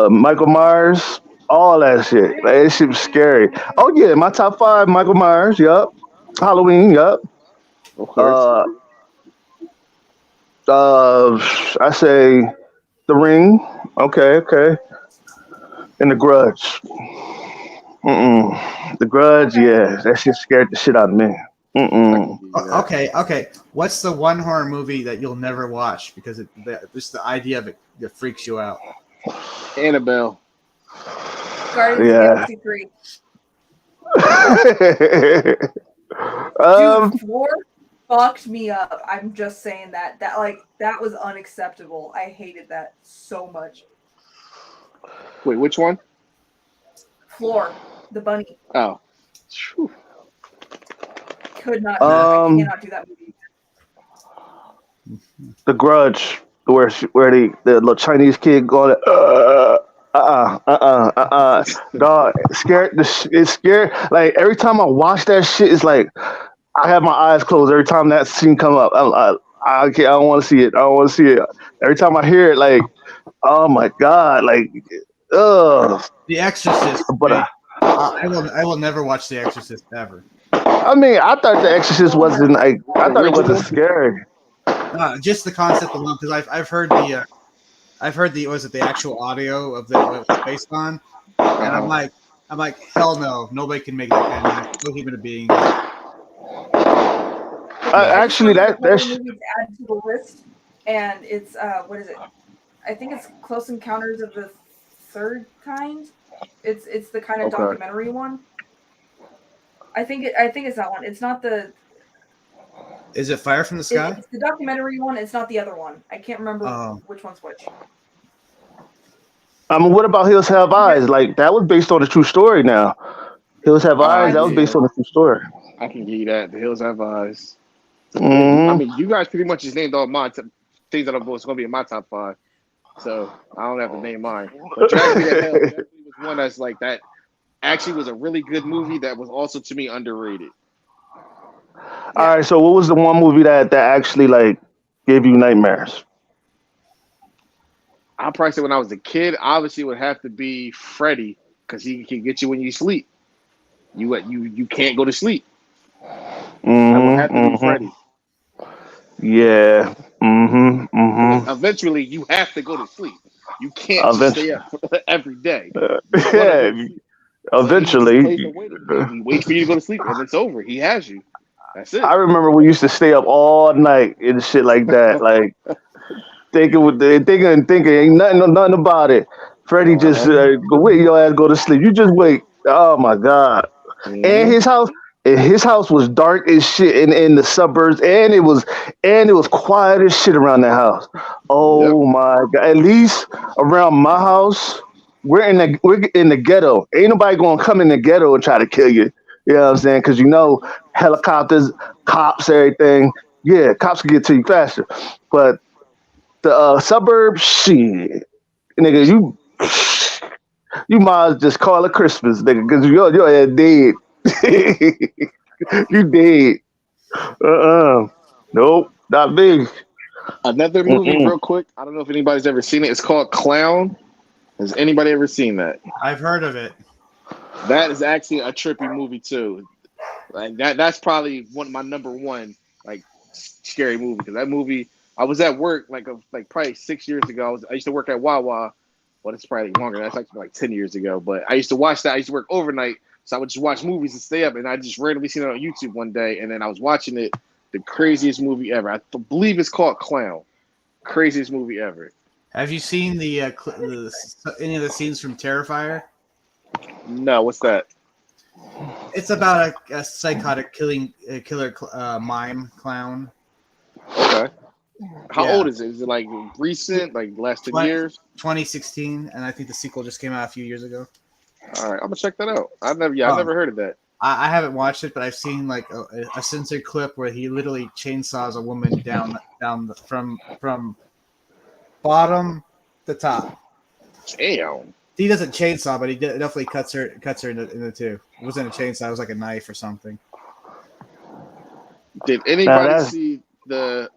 Michael Myers, all that shit. Like that shit was scary. Oh yeah, my top five: Michael Myers. Yup. Halloween. Yup. Of course. Uh, uh, I say The Ring. Okay, okay. And The Grudge. Mm-mm. The Grudge. Okay. Yeah, that shit scared the shit out of me. I Mm-mm. can give you that. Okay. What's the one horror movie that you'll never watch because just the idea of it that freaks you out? Annabelle. Guardians of the Yeah. Galaxy 3. um. Dude, Floor fucked me up. I'm just saying that. That was unacceptable. I hated that so much. Wait, which one? Floor, the bunny. Oh. Phew. Could not do that. I Um. cannot do that movie. The Grudge, where the little Chinese kid going, dog, scared. It's scared. Like every time I watch that shit, it's like I have my eyes closed every time that scene come up. I can't. I don't want to see it. I don't want to see it. Every time I hear it, like, oh my god, like, ugh. The Exorcist. But Okay? I will never watch The Exorcist ever. I mean, I thought The Exorcist wasn't like. I thought it wasn't Original? scary. Just the concept alone, because I've heard the was it the actual audio of what it was based on, and I'm like hell no, nobody can make that kind of noise. No human being. Actually, I just wanted that's another movie to add to the list, and it's what is it? I think it's Close Encounters of the Third Kind. It's the kind of Okay. documentary one. I think it's that one. It's not the Is it Fire from the Sky? it's the documentary one. It's not the other one. I can't remember Oh. which one's which. I mean, what about Hills Have Eyes? Like that was based on a true story. Now, Hills Have Eyes. That was based on a true story. I can give you that. The Hills Have Eyes. I hmm mean, you guys pretty much just named all my things that was going to be in my top five. So I don't have to name mine. But Drag Me to Hell definitely was one that's like that. Actually, was a really good movie that was also to me underrated. All right. So, what was the one movie that actually like gave you nightmares? I probably say when I was a kid, obviously it would have to be Freddy because he can get you when you sleep. You can't go to sleep. That would have to be Freddy. Yeah. Eventually, you have to go to sleep. You can't just Eventually. stay up every day. Yeah. Eventually. He waits for you to go to sleep, and it's over. He has you. That's it. I remember we used to stay up all night and shit like that, like thinking, ain't nothing about it. Freddie just go wait your ass go to sleep. You just wait. Oh my god! Mhm. And his house was dark as shit in the suburbs, and it was quiet as shit around that house. Oh my god! At least around my house, we're in the ghetto. Ain't nobody gonna come in the ghetto and try to kill you. You know what I'm saying? Because helicopters, cops, everything. Yeah, cops can get to you faster. But the suburbs, shit, nigga, you might as just call it Christmas, nigga, because your ass dead. You dead. Nope, not big. Another movie, Mm-mm. real quick. I don't know if anybody's ever seen it. It's called Clown. Has anybody ever seen that? I've heard of it. That is actually a trippy movie too. Like that's probably one of my number one like scary movie because that movie. I was at work like probably 6 years ago. I used to work at Wawa. Well, it's probably longer. That's actually like 10 years ago. But I used to watch that. I used to work overnight, so I would just watch movies and stay up. And I just randomly seen it on YouTube one day, and then I was watching it. The craziest movie ever. I believe it's called Clown. Craziest movie ever. Have you seen any of the scenes from Terrifier? No, what's that? It's about a psychotic killer mime clown. Okay. How Yeah. old is it? Is it like recent, like last 10 years? 2016, and I think the sequel just came out a few years ago. All right, I'm gonna check that out. I've Oh. never heard of that. I haven't watched it, but I've seen like a censored clip where he literally chainsaws a woman down from bottom to top. Damn. He doesn't chainsaw, but he definitely cuts her into two. It wasn't a chainsaw; it was like a knife or something. Did anybody that's- see the?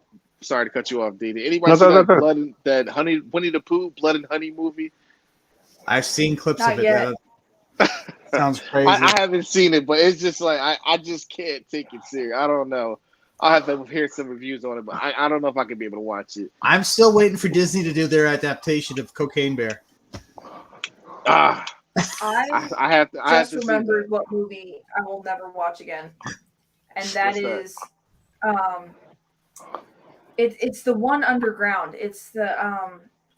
Sorry to cut you off, D. Did anybody see No. that Winnie the Pooh Blood and Honey movie? I've seen clips Not of it. yet. That sounds crazy. I haven't seen it, but it's just like I just can't take it serious. I don't know. I'll have to hear some reviews on it, but I don't know if I could be able to watch it. I'm still waiting for Disney to do their adaptation of Cocaine Bear. Ah, I I have to. I have just to see remembered that. what movie I will never watch again, and that What's that? is, it's the one underground. It's the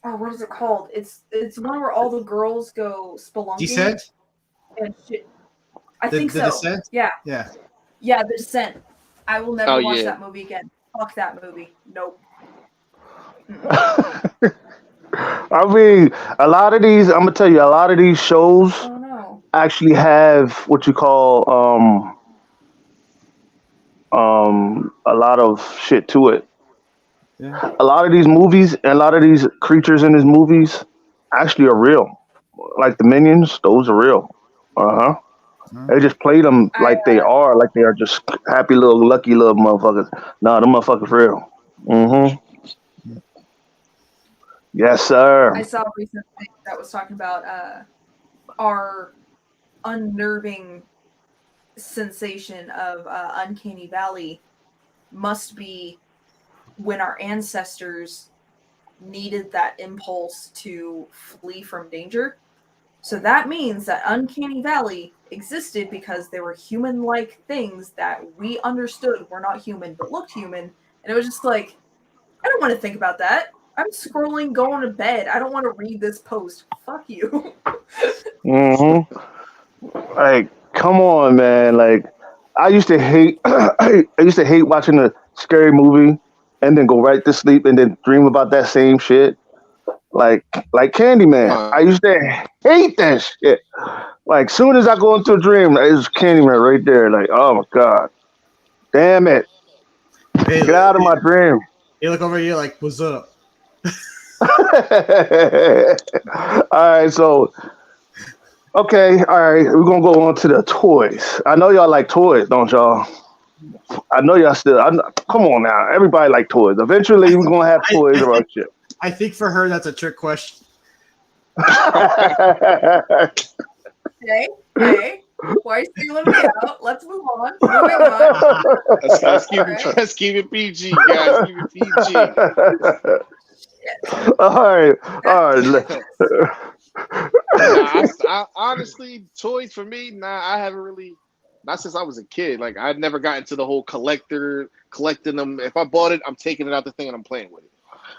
what is it called? It's one where all the girls go spelunking Descent? and shit. I The think so. Descent? Yeah, Yeah. yeah, The Descent. I will never Oh, watch yeah. that movie again. Fuck that movie. Nope. Mm-mm. I mean, a lot of these. I'm gonna tell you, a lot of these shows Oh no. actually have what you call a lot of shit to it. Yeah. A lot of these movies and a lot of these creatures in these movies actually are real. Like the minions, those are real. Uh huh. They just play them like they are just happy little lucky little motherfuckers. Nah, them motherfuckers real. Mm-hmm. Yes, sir. I saw a recent thing that was talking about our unnerving sensation of Uncanny Valley must be when our ancestors needed that impulse to flee from danger. So that means that Uncanny Valley existed because there were human-like things that we understood were not human but looked human. And it was just like, I don't want to think about that. I'm scrolling, going to bed. I don't want to read this post. Fuck you. Mm-hmm. Like, come on, man. Like, I used to hate. I used to hate watching a scary movie and then go right to sleep and then dream about that same shit. Like, like Candyman. I used to hate that shit. Like, soon as I go into a dream, it's Candyman right there. Like, oh my god, damn it, Hey, get out of my dream. you look over here like, what's up? All right, so okay, all right, we're gonna go on to the toys. I know y'all like toys, don't y'all? I know y'all still. Come on now, everybody like toys. Eventually, we're gonna have toys about shit. I think for her, that's a trick question. Okay. Why are you singling me out? Let's move on. Moving on. Let's keep it PG, guys. Keep it PG. all right. I honestly, toys for me, I haven't really, not since I was a kid. Like, I've never got into the whole collecting them. If I bought it, I'm taking it out the thing and I'm playing with it.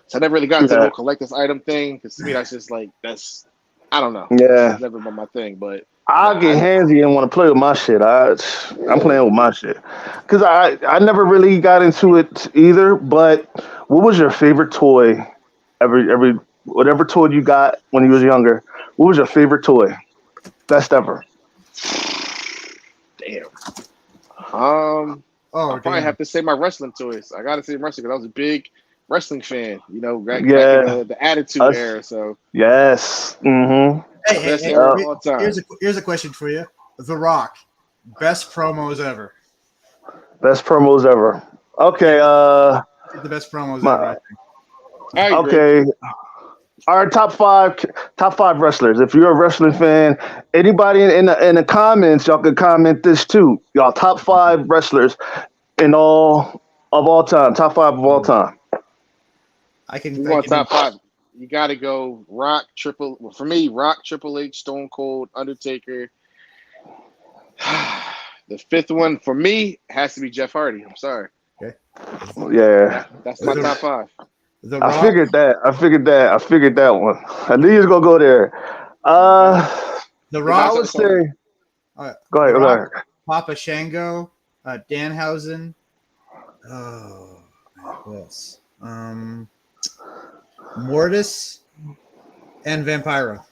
So I never really got into the whole collector's item thing because to me, that's just like, I don't know. Yeah. It's never been my thing, but. I'll get handsy and want to play with my shit. I'm playing with my shit because I never really got into it either. But what was your favorite toy? Every whatever toy you got when you was younger, what was your favorite toy? Best ever. Damn. Oh, I probably have to say my wrestling toys. I gotta say wrestling because I was a big wrestling fan. You know, back in the Attitude Era. So yes. Mm-hmm. Best era of all time. Here's a question for you. The Rock, best promos ever. Best promos ever. Okay. The best promos ever. I agree. Okay. All right, top five wrestlers. If you're a wrestling fan, anybody in the comments, y'all can comment this too. Y'all top 5 wrestlers in all time. Top 5 of all time. You want top 5? You got to go Rock, Triple H, Stone Cold, Undertaker. The 5th one for me has to be Jeff Hardy. I'm sorry. Okay. Yeah. That's my top 5. I figured that one. I knew you was gonna go there. The Rock. I would say. Go ahead. Papa Shango, Danhausen. Oh, who else? Mortis and Vampiro.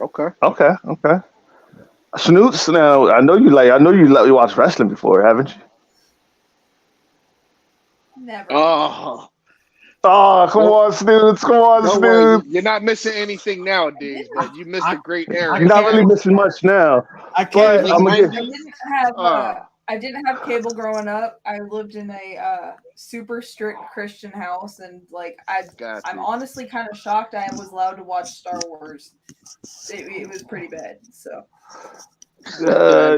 Okay. Snoots. Now I know you watch wrestling before, haven't you? Never. Oh, come on, Snoots. You're not missing anything nowadays, but you missed a great era. You're not really missing much now. I didn't have I didn't have cable growing up. I lived in a super strict Christian house, and like Got I'm you. honestly kind of shocked I was allowed to watch Star Wars. It was pretty bad. So Yeah.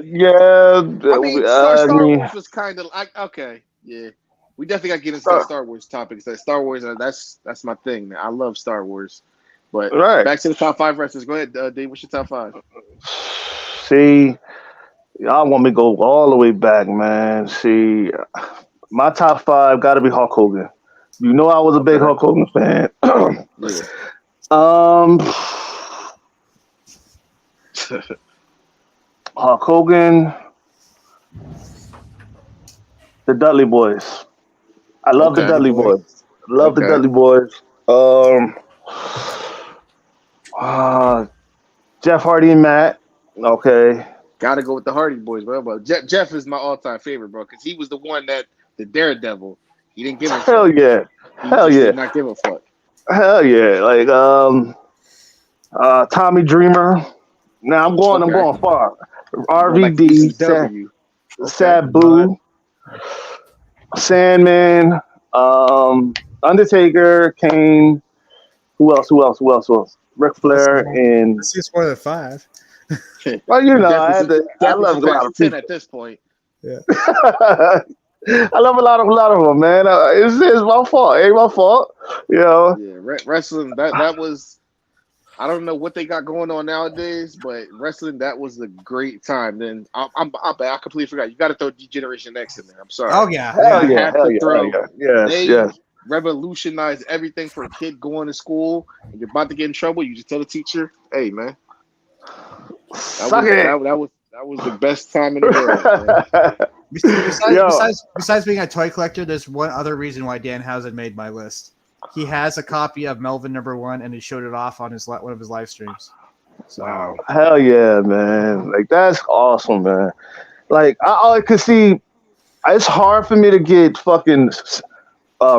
I mean, Star I mean, Wars was kind of like okay, yeah. We definitely got to get into that Star, Star Wars topic. That Star Wars, that's my thing, man. I love Star Wars. But right. back to the top five wrestlers. Go ahead, Dave. What's your top five? See, y'all want me to go all the way back, man. See, my top five got to be Hulk Hogan. You know I was a big Okay. Hulk Hogan fan. Yeah. um, Hulk Hogan, the Dudley Boys. I love the Okay. Dudley Boy. Boys. Love the Okay. Dudley Boys. Uh, Jeff Hardy and Matt. Okay. Gotta go with the Hardy Boys, bro. But Jeff is my all-time favorite, bro, because he was the one that the Daredevil. He didn't give a Hell fuck. yeah. He Hell just yeah. did not give a fuck. Hell yeah. Like Tommy Dreamer. Now I'm Okay. going far. Going like RVD, ECW. Okay. Sabu, Sandman, Undertaker, Kane. Who else? Ric Flair and That's just more than 5. well, you know, I Definitely love a lot of 10 people. at this point. I love a lot of them, man. It's my fault. It ain't my fault. You know. Yeah, wrestling that was. I don't know what they got going on nowadays, but wrestling that was a great time. Then I completely forgot. You got to throw Degeneration X in there. I'm sorry. Oh yeah, Hell You yeah, have hell to yeah, throw. hell yeah. Yes, They yes. revolutionized everything for a kid going to school and you're about to get in trouble. You just tell the teacher, "Hey, man, Suck it. that was the best time in the world, man." Besides being a toy collector, there's one other reason why Danhausen made my list. He has a copy of Melvin #1, and he showed it off on one of his live streams. So, Wow. Hell yeah, man. Like that's awesome, man. Like I could see it's hard for me to get fucking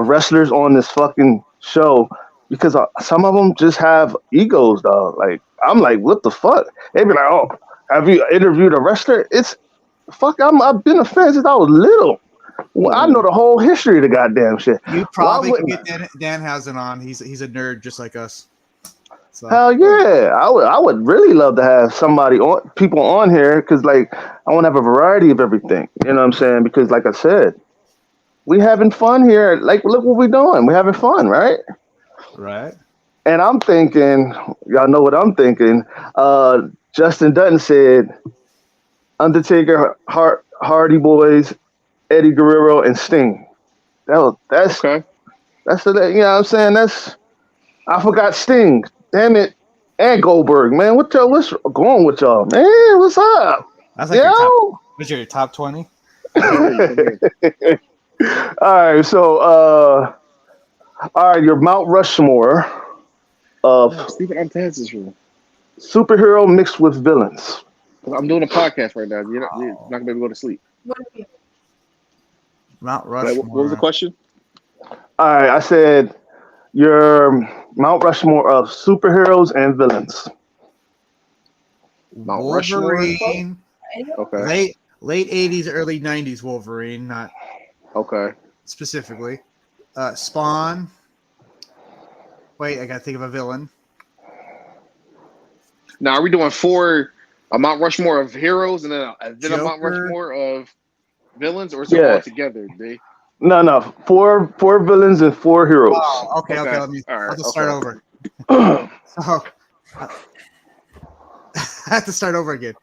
wrestlers on this fucking show because some of them just have egos, dog. Like I'm like, what the fuck? They be like, oh, have you interviewed a wrestler? It's fuck. I've been a fan since I was little. Well, I know the whole history of the goddamn shit. you probably Why could wouldn't get Danhausen on. He's a nerd just like us. So, Hell yeah, I would really love to have people on here because like I want to have a variety of everything. You know what I'm saying? Because like I said, we having fun here. Like look what we doing. We having fun, right? right. And I'm thinking, y'all know what I'm thinking. Justin Dutton said, Undertaker, Hardy Boys, Eddie Guerrero, and Sting. That's Okay. the you know what I'm saying. I forgot Sting. Damn it. And Goldberg, man. What's going with y'all, man? What's up? That's like your top 20. All right, so all right, your Mount Rushmore of Stephen, I'm Taz's room. superhero mixed with villains. I'm doing a podcast right now. You're not gonna be able to go to sleep. what do you- Mount Like, Rushmore. what was the question? All right, I said your Mount Rushmore of superheroes and villains. Mount Rushmore? Wolverine. Okay. Late 80s, early 90s Wolverine, not Okay. specifically. Spawn. Wait, I gotta think of a villain. Now, are we doing a Mount Rushmore of heroes and then a Mount Joker. Rushmore of villains, or is it Yeah. all together? No, four villains and 4 heroes. Oh, okay. Okay. I'll just start over. All So, I have to start over again.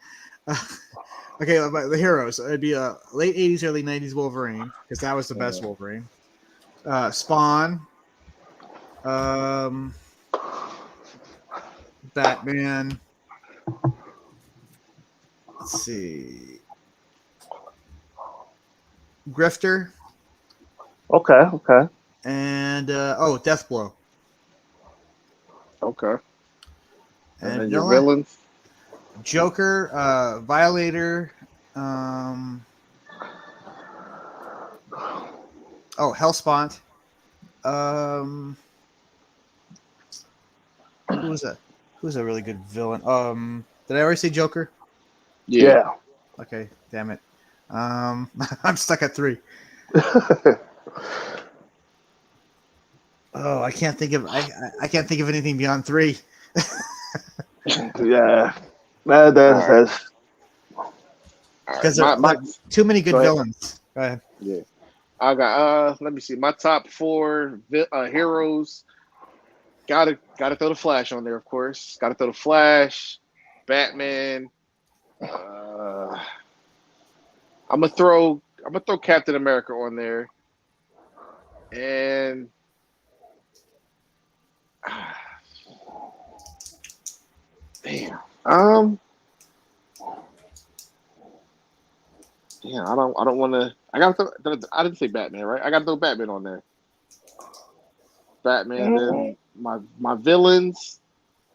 Okay, the heroes. It'd be a late 80s, early 90s Wolverine, because that was the best Wolverine. Spawn. Batman. Let's see. Grifter. Okay. And Deathblow. Okay. And And then your villain? villains? Joker, Violator, Hellspawn. Who's a really good villain? Did I already say Joker? Yeah. Okay, damn it. I'm stuck at 3. Oh, I can't think of I can't think of anything beyond 3. Yeah, All right. that's Because My too many good Go ahead. villains. Go ahead. yeah. I got let me see. My top 4 heroes. Gotta throw the Flash on there, of course. Gotta throw the Flash, Batman. I'm gonna throw Captain America on there, and damn, I don't want to. I didn't say Batman, right? I gotta throw Batman on there. Batman. Then my villains.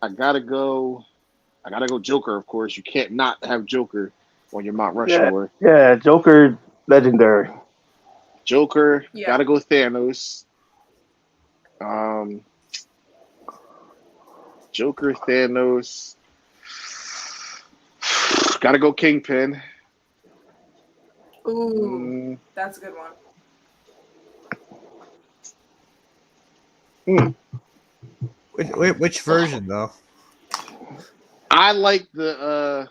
I gotta go Joker, of course. You can't not have Joker on your Mount Rushmore. yeah. Joker, legendary. Joker, Yeah. gotta go Thanos. Joker, Thanos. Gotta go Kingpin. Ooh, that's a good one. Which version though? I like the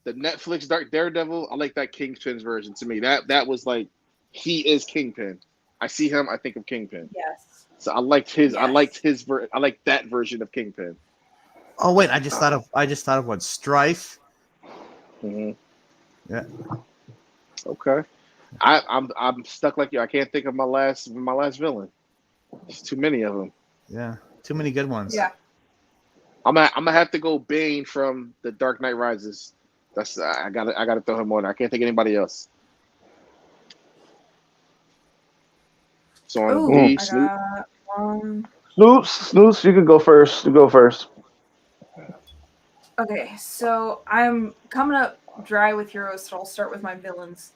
Netflix Daredevil. I like that Kingpin's version. To me, that was like he is Kingpin. I see him, I think of Kingpin. Yes. So I liked his. I Yes. liked his. I like that version of Kingpin. Oh wait, I just thought of one. Strife. Mm-hmm. Yeah. Okay. I'm stuck like you. I can't think of my last villain. There's too many of them. Yeah. Too many good ones. Yeah. I'm gonna have to go Bane from The Dark Knight Rises. That's I gotta throw him on. I can't think of anybody else. So on Ooh, D, I Snoop. got one. Snoops, you can go first. You go first. Okay, so I'm coming up dry with heroes, so I'll start with my villains.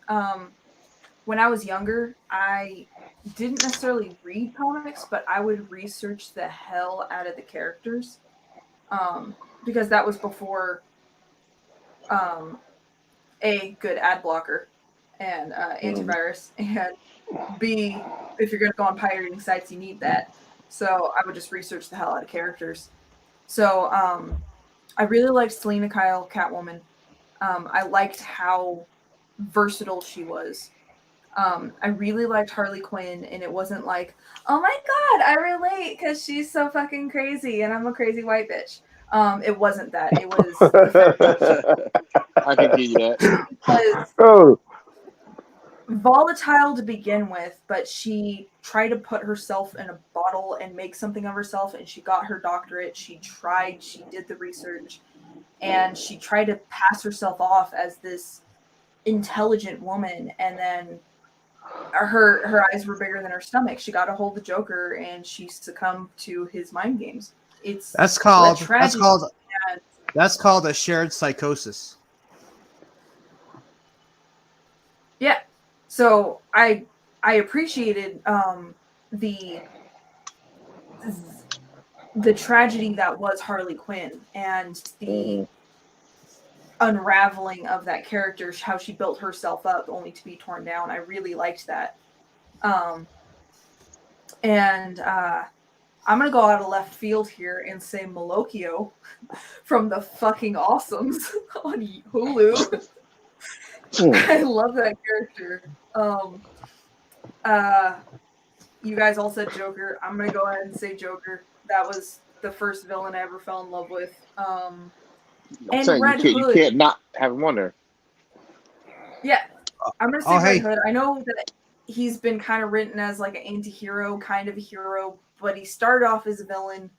When I was younger, I didn't necessarily read comics, but I would research the hell out of the characters, because that was before A, good ad blocker and antivirus, and B, if you're going to go on pirating sites, you need that. So I would just research the hell out of characters. So I really liked Selena Kyle, Catwoman. I liked how versatile she was. I really liked Harley Quinn, and it wasn't like, oh my god, I relate because she's so fucking crazy and I'm a crazy white bitch. It wasn't that. It was the fact I can give you that. that she was Oh, volatile to begin with, but she tried to put herself in a bottle and make something of herself, and she got her doctorate. She did the research, and she tried to pass herself off as this intelligent woman, and then her eyes were bigger than her stomach. She got a hold of the Joker, and she succumbed to his mind games. That's called tragedy. that's called a shared psychosis. Yeah. So I appreciated the tragedy that was Harley Quinn and the unraveling of that character, how she built herself up only to be torn down. I really liked that. And I'm gonna go out of left field here and say Malokio from the fucking Awesomes on Hulu. I love that character. You guys all said Joker. I'm gonna go ahead and say Joker. That was the first villain I ever fell in love with. I'm And saying Red you Hood. can't not have him on there. Yeah, I'm gonna say Oh, Red hey. Hood. I know that he's been kind of written as like an anti-hero, kind of a hero, but he started off as a villain.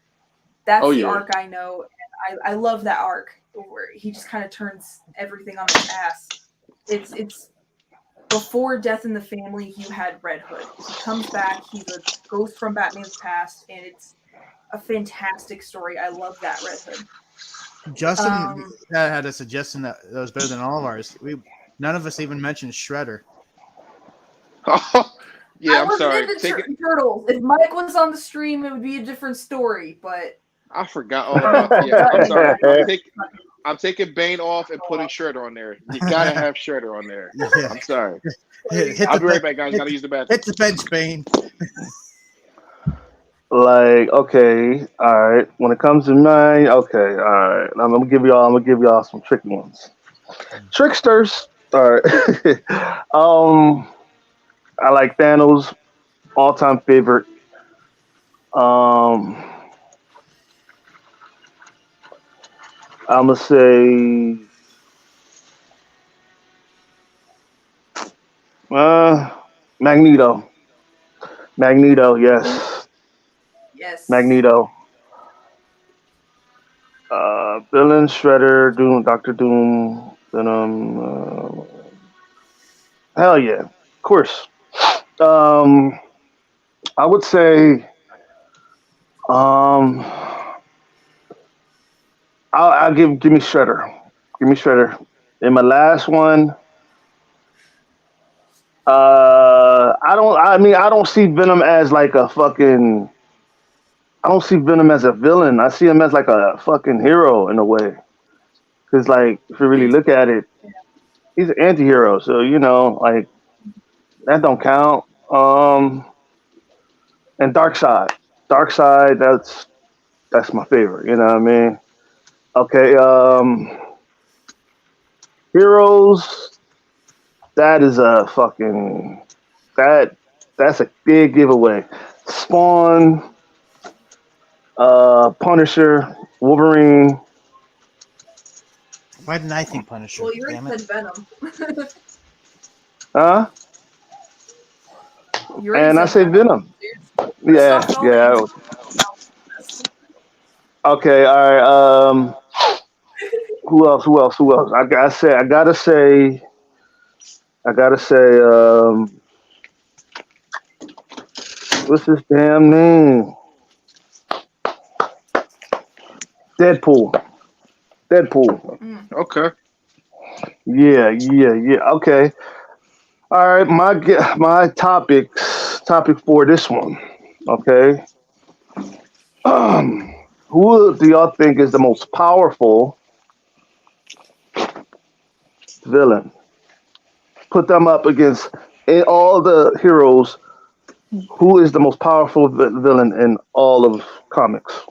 That's Oh, the yeah. arc I know. And I love that arc where he just kind of turns everything on its ass. It's before Death in the Family. You had Red Hood. He comes back. He's a ghost from Batman's past, and it's a fantastic story. I love that Red Hood. Justin had a suggestion that was better than all of ours. None of us even mentioned Shredder. Yeah, I I'm wasn't sorry. into Turtles. If Mike was on the stream, it would be a different story. But I forgot all about. Yeah, I'm sorry. I'm taking Bane off and putting Shredder on there. You gotta have Shredder on there. Yeah. I'm sorry. Hit I'll the be right bench. back, guys. Gotta use the bathroom. Hit the bench, Bane. Like, okay, all right. When it comes to mine, okay, all right. I'm gonna give y'all some tricky ones. Tricksters. All right. I like Thanos, all time favorite. Um, I'm gonna say, uh, Magneto. Magneto, yes, Yes. Magneto. Villain, Shredder, Doom, Doctor Doom, Venom. Hell yeah, of course. Um, I would say, um, I'll give me Shredder. Give me Shredder. And my last one, I don't see Venom as like a fucking. I don't see Venom as a villain. I see him as like a fucking hero in a way. Cause like if you really look at it, he's an anti-hero. So like that don't count. And Darkseid, that's my favorite. You know what I mean? Okay. Heroes. That is a fucking that's a big giveaway. Spawn, Punisher, Wolverine. Why didn't I think Punisher? Well, you already Damn it. said Venom. Huh? You already And I said say Venom. Venom. Yeah, Christoph yeah. Nolan. Okay, all right. Who else? Who else? I gotta say. What's his damn name? Deadpool. Deadpool. Okay. Yeah. Okay. All right. My topic for this one. Okay. Who do y'all think is the most powerful villain? Put them up against in all the heroes. Who is the most powerful villain in all of comics?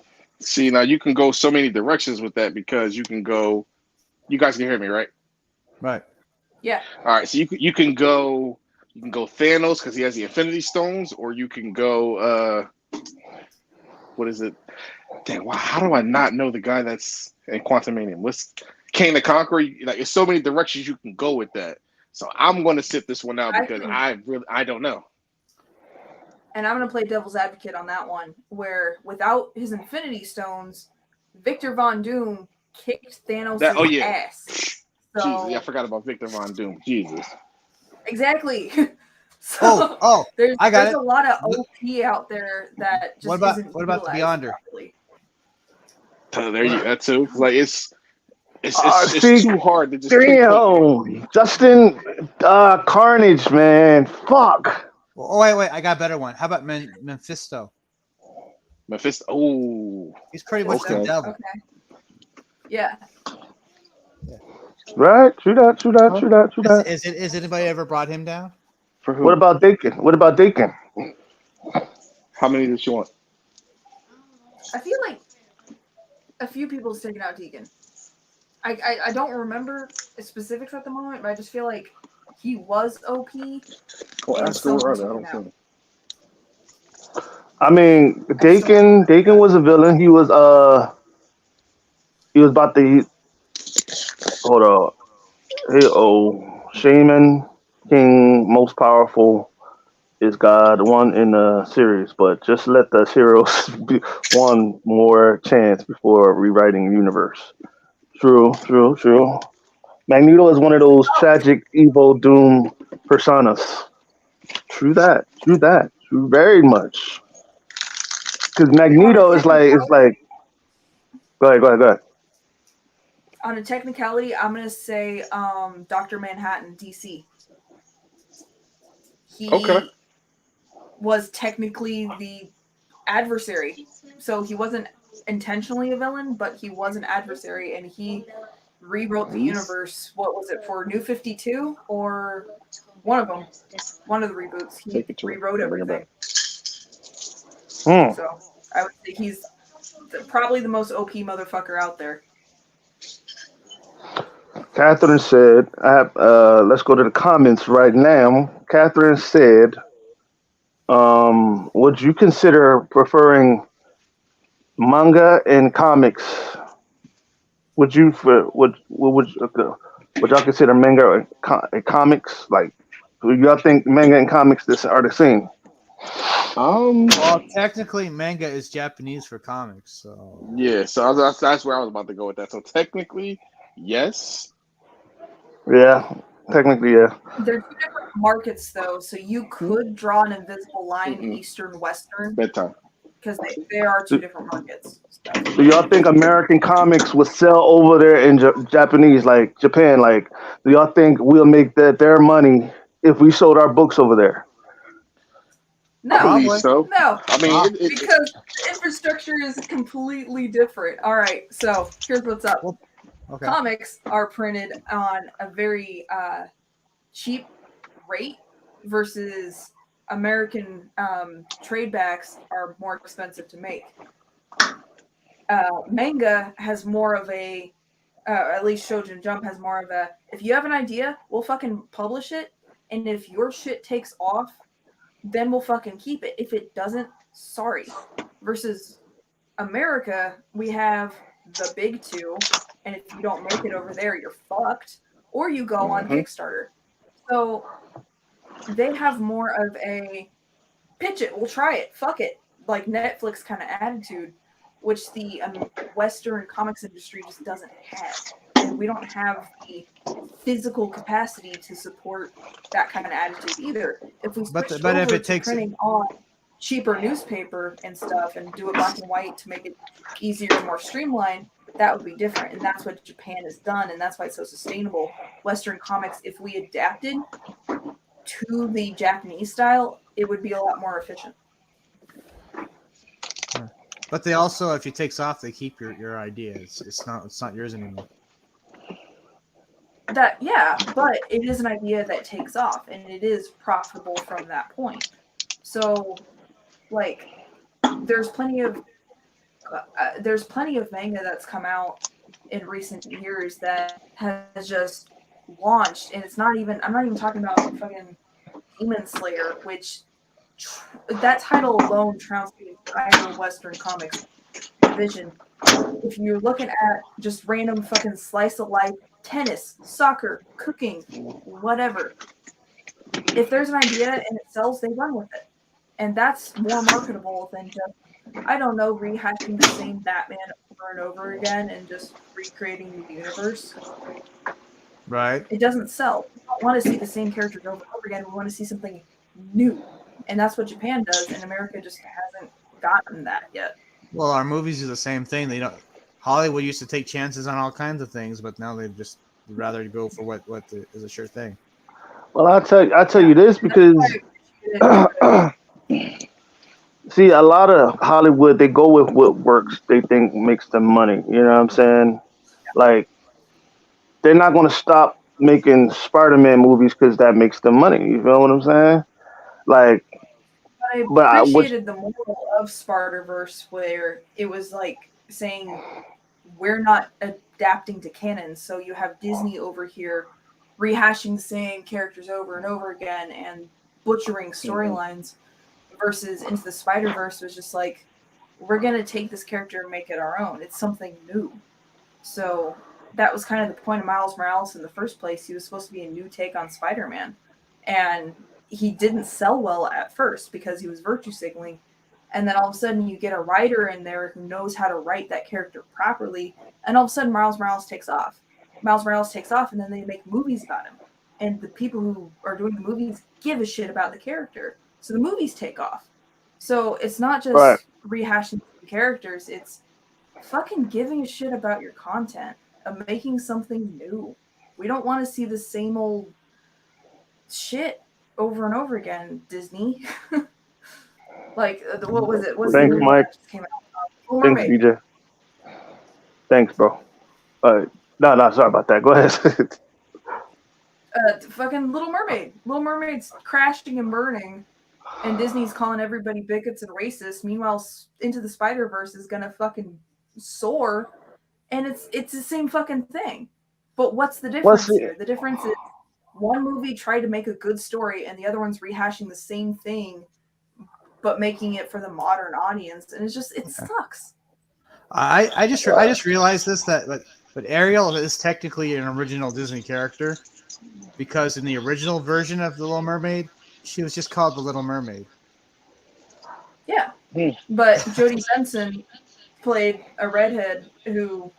See, now you can go so many directions with that because you can go. You guys can hear me, right? Right. Yeah. All right. So you can go Thanos because he has the Infinity Stones, or you can go what is it? Damn, wow, how do I not know the guy that's in Quantumanium? What's Kane the Conqueror? Like, there's so many directions you can go with that. So I'm going to sit this one out because I don't know. And I'm going to play devil's advocate on that one, where without his Infinity Stones, Victor Von Doom kicked Thanos' ass. So, Jesus, yeah, I forgot about Victor Von Doom. Jesus. Exactly. So there's I got it. a lot of OP out there that just isn't what about the Beyonder? properly. So there you that too. Like it's See, too hard to just damn, Justin, Carnage, man, fuck. Oh, wait, I got a better one. How about Mephisto? Mephisto. Oh, He's pretty much the devil. Okay. Yeah. Right? True that. Has anybody ever brought him down? for who? What about Dakin? How many did you want? I feel like a few people's taken out Deacon. I don't remember specifics at the moment, but I just feel like he was OP. Well, and ask her where are someone's they? I don't taken see out. them. I mean, Dakin was a villain. He was about to hold on. Shaman King, most powerful is God, one in the series, but just let the heroes be one more chance before rewriting the universe. True. Magneto is one of those tragic, evil, doom personas. True that. True very much. Because Magneto is like. Go ahead. On a technicality, I'm gonna say Dr. Manhattan, DC. He was technically the adversary, so he wasn't intentionally a villain, but he was an adversary, and he rewrote the universe. What was it for New 52 or one of them? One of the reboots. He rewrote everything. So I would say he's probably the most OP motherfucker out there. Catherine said, let's go to the comments right now. Catherine said, would you consider preferring manga and comics? Would y'all consider manga and comics? Like, do y'all think manga and comics are the same? Well, technically, manga is Japanese for comics, so yeah. So that's where I was about to go with that. So technically, yes. Yeah, technically, yeah. They're two different markets, though, so you could draw an invisible line Eastern Western Bedtime. because they are two different markets. So. Do y'all think American comics would sell over there in Japanese, like Japan? Like, do y'all think we'll make their money if we sold our books over there? No, Probably so. no. I mean, because the infrastructure is completely different. All right, so here's what's up. okay. Comics are printed on a very cheap rate versus American trade backs are more expensive to make. Manga has more of a, at least Shonen Jump has more of a, if you have an idea, we'll fucking publish it, and if your shit takes off, then we'll fucking keep it. If it doesn't, sorry. Versus America, we have the big two, and if you don't make it over there, you're fucked. Or you go on Kickstarter. So they have more of a pitch it, we'll try it, fuck it, like Netflix kind of attitude, which the Western comics industry just doesn't have. And we don't have the physical capacity to support that kind of attitude either. If we switch over if it to takes printing on cheaper newspaper and stuff and do it black and white to make it easier and more streamlined, that would be different. And that's what Japan has done, and that's why it's so sustainable. Western comics, if we adapted to the Japanese style, it would be a lot more efficient. But they also, if it takes off, they keep your idea. It's not yours anymore. That, yeah, but it is an idea that takes off, and it is profitable from that point. So, like, there's plenty of manga that's come out in recent years that has just launched, and it's not even. I'm not even talking about fucking Demon Slayer, which that title alone trumps the entire Western comics division. If you're looking at just random fucking slice of life, tennis, soccer, cooking, whatever, if there's an idea and it sells, they run with it. And that's more marketable than just, I don't know, rehashing the same Batman over and over again and just recreating the universe. Right. It doesn't sell. We don't want to see the same characters over and over again. We want to see something new. And that's what Japan does, and America just hasn't gotten that yet. Well, our movies do the same thing. They don't. Hollywood used to take chances on all kinds of things, but now they just rather go for what is a sure thing. Well, I'll tell you this because see, a lot of Hollywood, they go with what works. They think makes them money. You know what I'm saying? Like, they're not going to stop making Spider-Man movies because that makes them money. You know what I'm saying? Like, I appreciated the moral of Spider-Verse where it was like saying we're not adapting to canon, so you have Disney over here rehashing the same characters over and over again and butchering storylines versus Into the Spider-Verse was just like, we're going to take this character and make it our own. It's something new. So that was kind of the point of Miles Morales in the first place. He was supposed to be a new take on Spider-Man. And he didn't sell well at first because he was virtue signaling. And then all of a sudden you get a writer in there who knows how to write that character properly. And all of a sudden Miles Morales takes off. And then they make movies about him. And the people who are doing the movies give a shit about the character. So the movies take off. So it's not just rehashing the characters. It's fucking giving a shit about your content. Of making something new. We don't want to see the same old shit over and over again, Disney. Like, what was it? Thanks, Mike. Thanks, DJ. Thanks, bro. No, sorry about that. Go ahead. Fucking Little Mermaid. Little Mermaid's crashing and burning, and Disney's calling everybody bigots and racist. Meanwhile, Into the Spider Verse is gonna fucking soar, and it's the same fucking thing. But what's the What's difference it? here? The difference is one movie tried to make a good story, and the other one's rehashing the same thing, but making it for the modern audience, and it sucks. I just realized this but Ariel is technically an original Disney character because in the original version of the Little Mermaid, she was just called the Little Mermaid. Yeah, Hmm. but Jodie Benson played a redhead who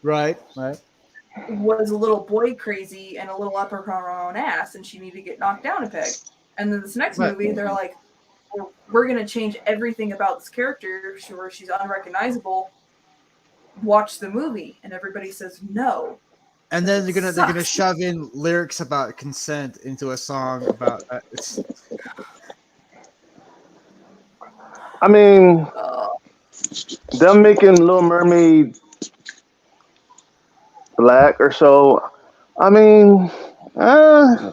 Right. was a little boy crazy and a little up her own ass, and she needed to get knocked down a peg. And then this next Right. movie, they're like, we're going to change everything about this character where she's unrecognizable. Watch the movie. And everybody says no. And then they're gonna Sucks. shove in lyrics about consent into a song about I mean, Uh, them making Little Mermaid black or so. I mean, I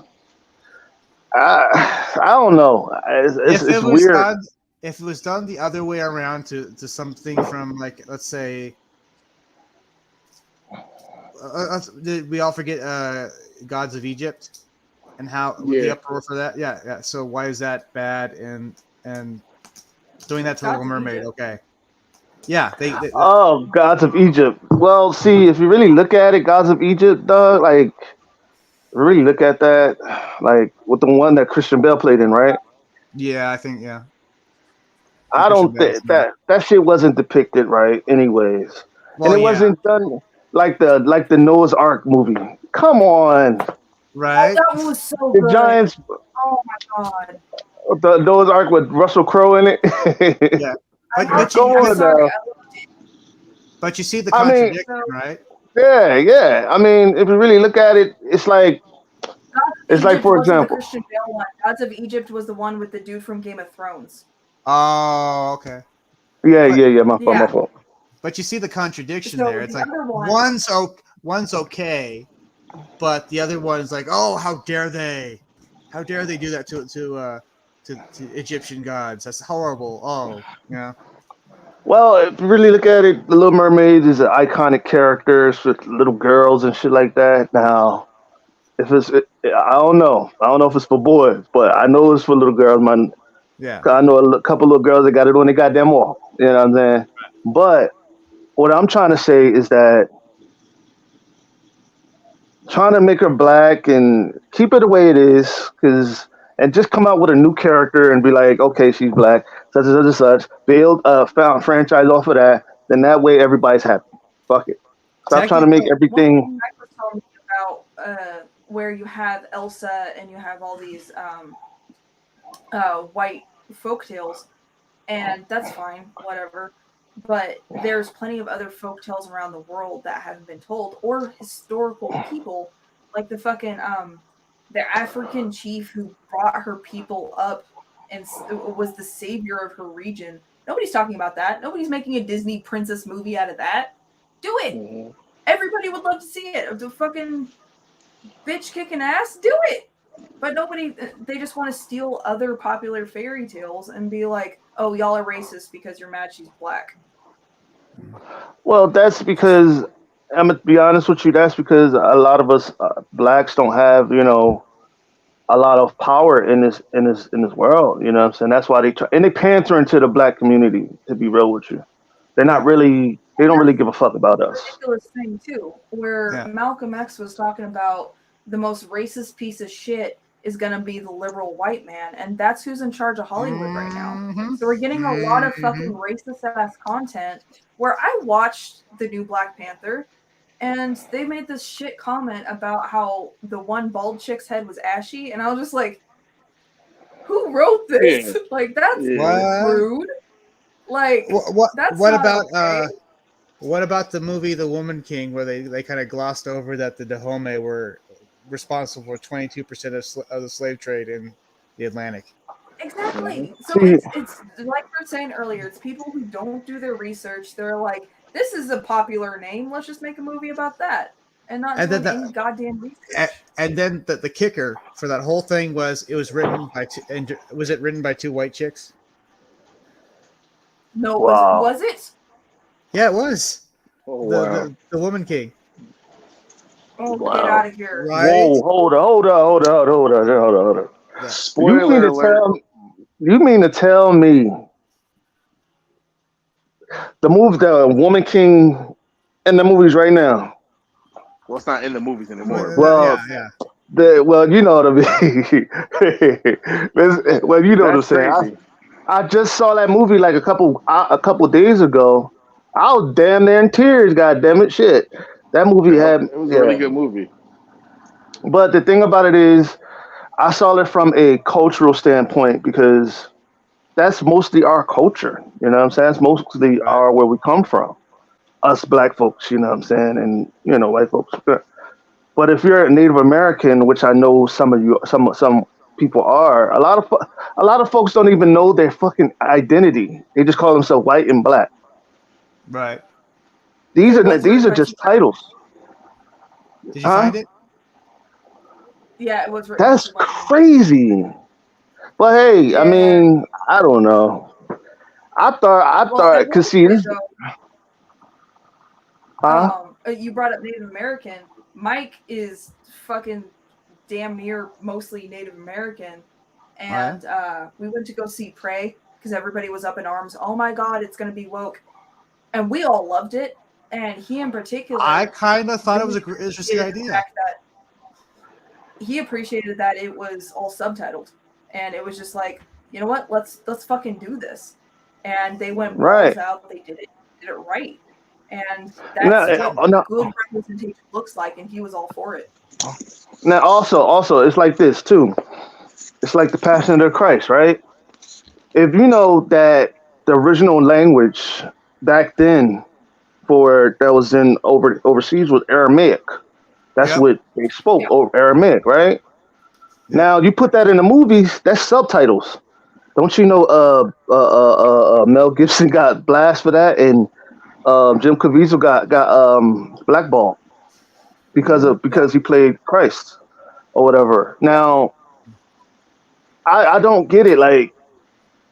don't know. It's weird. If it was done the other way around to something from, like, let's say, did we all forget Gods of Egypt and how the uproar for that? Yeah. So why is that bad? And doing that to Gods Little of Mermaid, Egypt. okay? Yeah, they Oh, Gods of Egypt. Well, see, if you really look at it, Gods of Egypt, dog, like, really look at that, like, with the one that Christian Bale played in, right? yeah, I think yeah. I don't think that shit wasn't depicted right, anyways, Well, and it wasn't done like the Noah's Ark movie. Come on, right. that one was so the good. Giants, Oh my god. the Noah's Ark with Russell Crowe in it. Yeah. I'm Go on, sorry. now. But you see the I mean- contradiction, right? Yeah. I mean, if you really look at it, it's like, It's like, for wasn't example- the Christian Bale one. Gods of Egypt was the one with the dude from Game of Thrones. Oh, okay. yeah. My Yeah. fault. But you see the contradiction So there. It's the like other one- one's okay, but the other one's like, oh, how dare they? How dare they do that to Egyptian gods? That's horrible. Oh, yeah. Well, if you really look at it, the Little Mermaid is an iconic character with little girls and shit like that. Now, if I don't know. I don't know if it's for boys, but I know it's for little girls. Yeah. I know a couple little girls that got it on their goddamn wall. You know what I'm saying? But what I'm trying to say is that trying to make her black and keep it the way it is, and just come out with a new character and be like, okay, she's black, such and such, build a franchise off of that. Then that way everybody's happy. Fuck it. Stop trying to make everything. One thing Mike was telling me about where you have Elsa and you have all these white folktales, and that's fine, whatever. But there's plenty of other folktales around the world that haven't been told, or historical people, like the fucking the African chief who brought her people up and was the savior of her region. Nobody's talking about that. Nobody's making a Disney princess movie out of that. Do it. Everybody would love to see it. The fucking bitch kicking ass. Do it. But nobody. They just want to steal other popular fairy tales and be like, "Oh, y'all are racist because you're mad she's black." Well, that's because I'm gonna be honest with you. That's because a lot of us blacks don't have, a lot of power in this world. You know what I'm saying? That's why they try and they pander into the black community. To be real with you, they're not really. They don't really give a fuck about us. Ridiculous thing too, where Malcolm X was talking about the most racist piece of shit is gonna be the liberal white man, and that's who's in charge of Hollywood right now. So we're getting a lot of fucking racist ass content. Where I watched the new Black Panther, and they made this shit comment about how the one bald chick's head was ashy, and I was just like, "Who wrote this? Yeah. Like that's rude." Like that's what not about okay. what about the movie The Woman King, where they kind of glossed over that the Dahomey were responsible for 22% of the slave trade in the Atlantic? Exactly. So it's like we were saying earlier, it's people who don't do their research. They're like, this is a popular name. Let's just make a movie about that. and not And doing then any goddamn research. and then the kicker for that whole thing was it was written by was it written by two white chicks? No, Wow. was it? Yeah, it was. Oh wow. The Woman King. Oh, Wow. get out of here! Right? Whoa, hold on. Yeah. Spoiler alert. You mean to tell me the Woman King in the movies right now? Well, it's not in the movies anymore. Well, yeah. You know what I mean. Well, you know what I'm That's saying. crazy. I just saw that movie like a couple days ago. I was damn near in tears. God damn it, shit. That movie had It was a really good movie. But the thing about it is, I saw it from a cultural standpoint because that's mostly our culture. You know what I'm saying? That's mostly where we come from. Us black folks, you know what I'm saying? And, white folks. But if you're a Native American, which I know some people are, a lot of folks don't even know their fucking identity. They just call themselves white and black. Right. These What's are just titles. Did you Huh? find it? Yeah, it was written. That's to white crazy. But hey, I Yeah. mean, I don't know. I thought, because see, this, huh? You brought up Native American. Mike is fucking damn near mostly Native American, and we went to go see Prey because everybody was up in arms. Oh my god, it's gonna be woke, and we all loved it. And he in particular, I kind of thought it was an really interesting appreciated the idea. fact that he appreciated that it was all subtitled, and it was just like, you know what, let's fucking do this. And they went Right. balls out. They did it right, and that's what good representation looks like. And he was all for it. Now, also, it's like this too. It's like the Passion of the Christ, right? If you know that the original language back then that was in overseas was Aramaic. That's Yep. what they spoke, Aramaic, right? Now you put that in the movies, that's subtitles. Don't you know? Mel Gibson got blast for that, and Jim Caviezel got blackballed because he played Christ or whatever. Now, I don't get it. Like,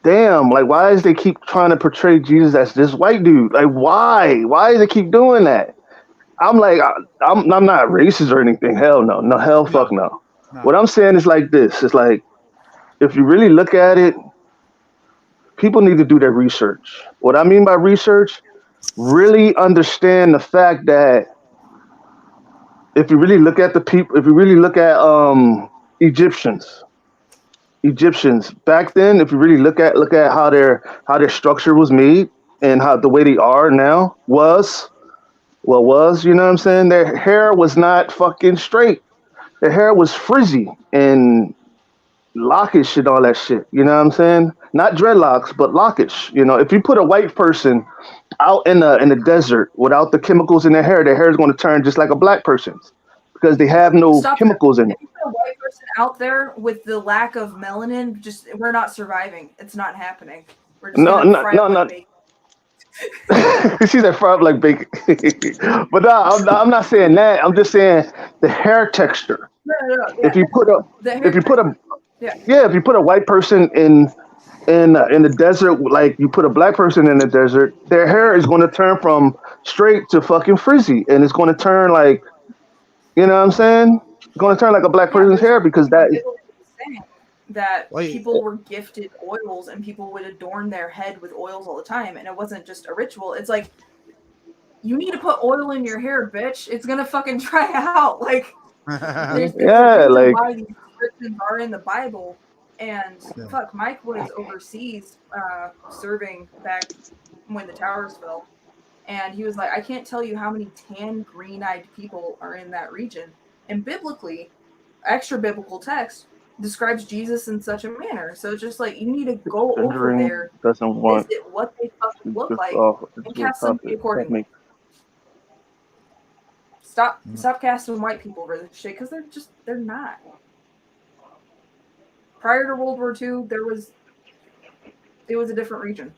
damn, like why does they keep trying to portray Jesus as this white dude? Like, why? Why do they keep doing that? I'm like, I'm not racist or anything. Hell no, hell fuck no. What I'm saying is like this. It's like, if you really look at it, people need to do their research. What I mean by research, really understand the fact that if you really look at Egyptians back then, if you really look at how their structure was made and how the way they are now was, you know what I'm saying? Their hair was not fucking straight. Their hair was frizzy and lockish and all that shit. You know what I'm saying? Not dreadlocks, but lockish. You know, if you put a white person out in the desert without the chemicals in their hair is going to turn just like a black person's because they have no chemicals in it. If you put a white person out there with the lack of melanin, we're not surviving. It's not happening. We're just No. She said fry up like bacon. But no, I'm not saying that. I'm just saying the hair texture. No, yeah. If you put a white person in the desert, like you put a black person in the desert, their hair is going to turn from straight to fucking frizzy, and it's going to turn like, you know what I'm saying? It's going to turn like a black person's hair because people were gifted oils and people would adorn their head with oils all the time, and it wasn't just a ritual. It's like, you need to put oil in your hair, bitch. It's gonna fucking dry out. Like, there's why these descriptions are in the Bible. And fuck, Mike was overseas serving back when the towers fell, and he was like, I can't tell you how many tan, green-eyed people are in that region. And biblically, extra biblical text describes Jesus in such a manner. So it's just like, you need to go over there, visit what they fucking look like, and cast somebody accordingly. Stop casting white people over this shit, because they're not. Prior to World War II, it was a different region.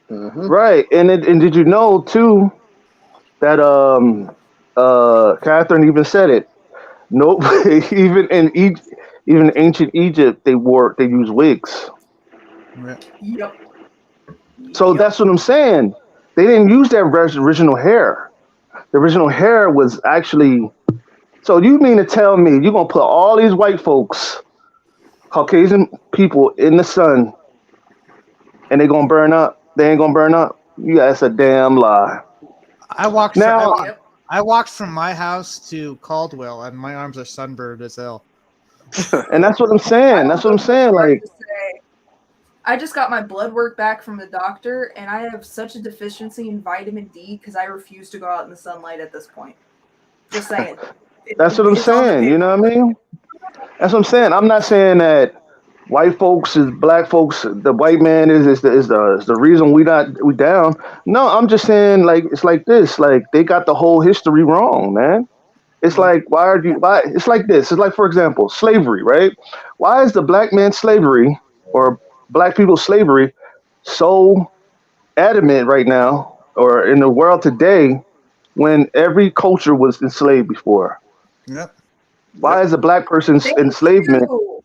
Mm-hmm. Right, and did you know too that Catherine even said it. Nope. Even in ancient Egypt, they used wigs. Yeah. Yep. So Yep. that's what I'm saying. They didn't use their original hair. The original hair was actually. So you mean to tell me you're gonna put all these white folks, Caucasian people, in the sun, and they gonna burn up? They ain't gonna burn up. Yeah, that's a damn lie. I walked. Now, Yep. I walked from my house to Caldwell, and my arms are sunburned as hell. and that's what I'm I saying. will That's what go I'm so saying. far as Like, to say, I just got my blood work back from the doctor, and I have such a deficiency in vitamin D because I refuse to go out in the sunlight at this point. Just saying. that's what I'm It's on the saying. You know what I paperwork. mean? That's what I'm saying. I'm not saying that white folks is black folks. The white man is the reason we down. No, I'm just saying like it's like this. Like they got the whole history wrong, man. It's Mhm. like why are you why? It's like this. It's like for example, slavery, right? Why is the black man slavery or black people slavery so adamant right now or in the world today when every culture was enslaved before? Yep. Why is the black person's Thank enslavement you.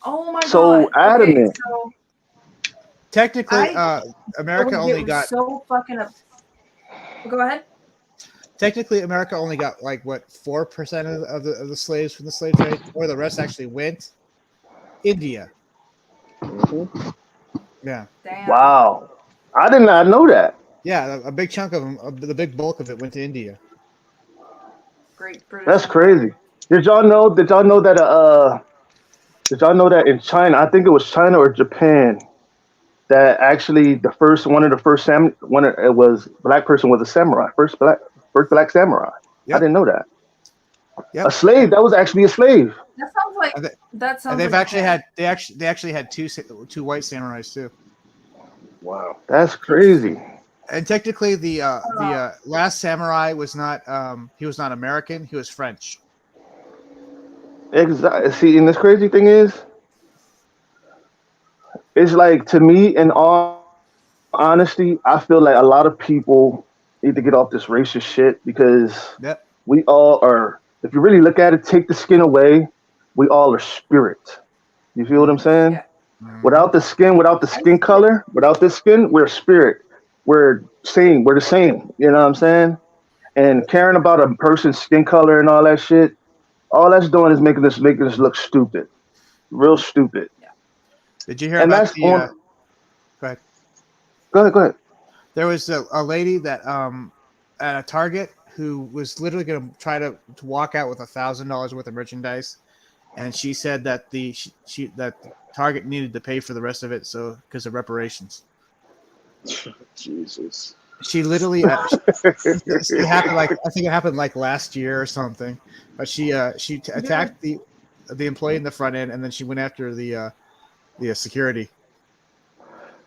Oh my so god. Okay, adamant? so Technically, I America would only get got so fucking up. Go ahead. technically America only got like what 4% of the slaves from the slave trade, or the rest actually went India. Mhm. Yeah, Damn. Wow. I did not know that. yeah, a big chunk of them, the big bulk of it went to India. Great British That's Empire. crazy. Did y'all know that in China, I think it was China or Japan, that actually one of the first it was black person was a samurai, first black samurai. I Yep, didn't know that. A yep. slave, that was actually a slave. That sounds like And, they, that and sounds they've like actually home. had they actually had two white samurais too. Wow. That's crazy. And technically, the Uh, last samurai was not he was not American. He was French. Exactly. See, and this crazy thing is, it's like to me, in all honesty, I feel like a lot of people need to get off this racist shit because Yep. we all are. If you really look at it, take the skin away, we all are spirit. You feel what I'm saying? yeah. Mm-hmm. Without the I skin see it. color, without this skin, we're spirit. We're the same. You know what I'm saying? And caring about a person's skin color and all that shit, all that's doing is making us look stupid, real stupid. Yeah. Did you hear And about that's the? on. Go ahead. Go ahead, go ahead. There was a lady that at a Target who was literally going to try to walk out with $1,000 worth of merchandise, and she said that that Target needed to pay for the rest of it, so because of reparations. Jesus. She literally it happened like I think it happened like last year or something, but she Yeah. attacked the employee in the front end, and then she went after the security.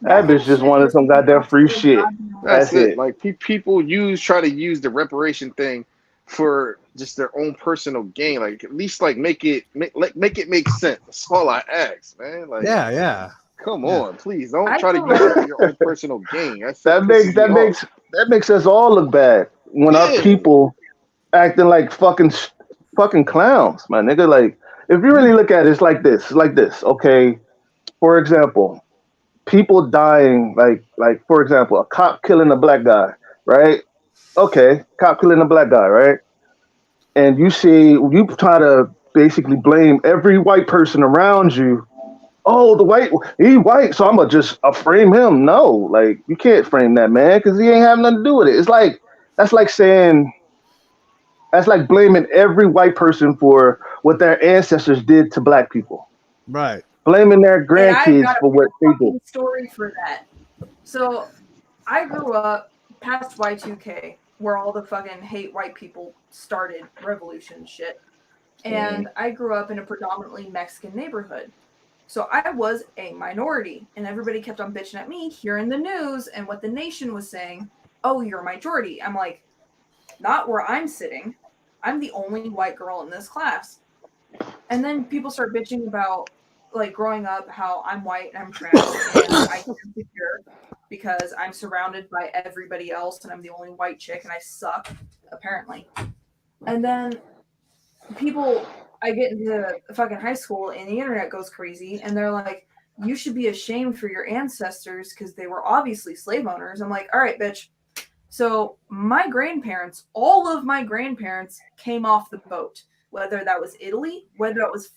That That whole bitch just shit wanted pisses some me goddamn off free so shit. goddamn That's That's much. it. it. Like people try to use the reparation thing for just their own personal gain. Like at least like make it make sense. That's all I ask, man. Like Yeah, yeah, come yeah. on, please don't I try to grew use it up. for your own personal gain. That shit That makes pisses me that off. makes that makes us all look bad when our Yeah. people acting like fucking clowns, my nigga. Like if you really look at it, it's like this. It's like this. Okay. For example, people dying like for example, a cop killing a black guy, right? Okay, cop killing a black guy, right? And you try to basically blame every white person around you. Oh, he white, so I'm gonna just frame him. No, like you can't frame that man because he ain't have nothing to do with it. It's like that's like saying that's like blaming every white person for what their ancestors did to black people, Right. blaming their And I've grandkids got a for what real they did. fucking story for that. So I grew up past Y2K, where all the fucking hate white people started revolution shit. Mhm. And I grew up in a predominantly Mexican neighborhood. So I was a minority, and everybody kept on bitching at me hearing the news and what the nation was saying. Oh, you're a majority. I'm like, not where I'm sitting. I'm the only white girl in this class. And then people start bitching about like growing up how I'm white and I'm trans and I feel insecure because I'm surrounded by everybody else and I'm the only white chick and I suck, apparently. And then people, I get into fucking high school and the internet goes crazy and they're like, you should be ashamed for your ancestors because they were obviously slave owners. I'm like, all right, bitch. So my grandparents, all of my grandparents came off the boat, whether that was Italy, whether that was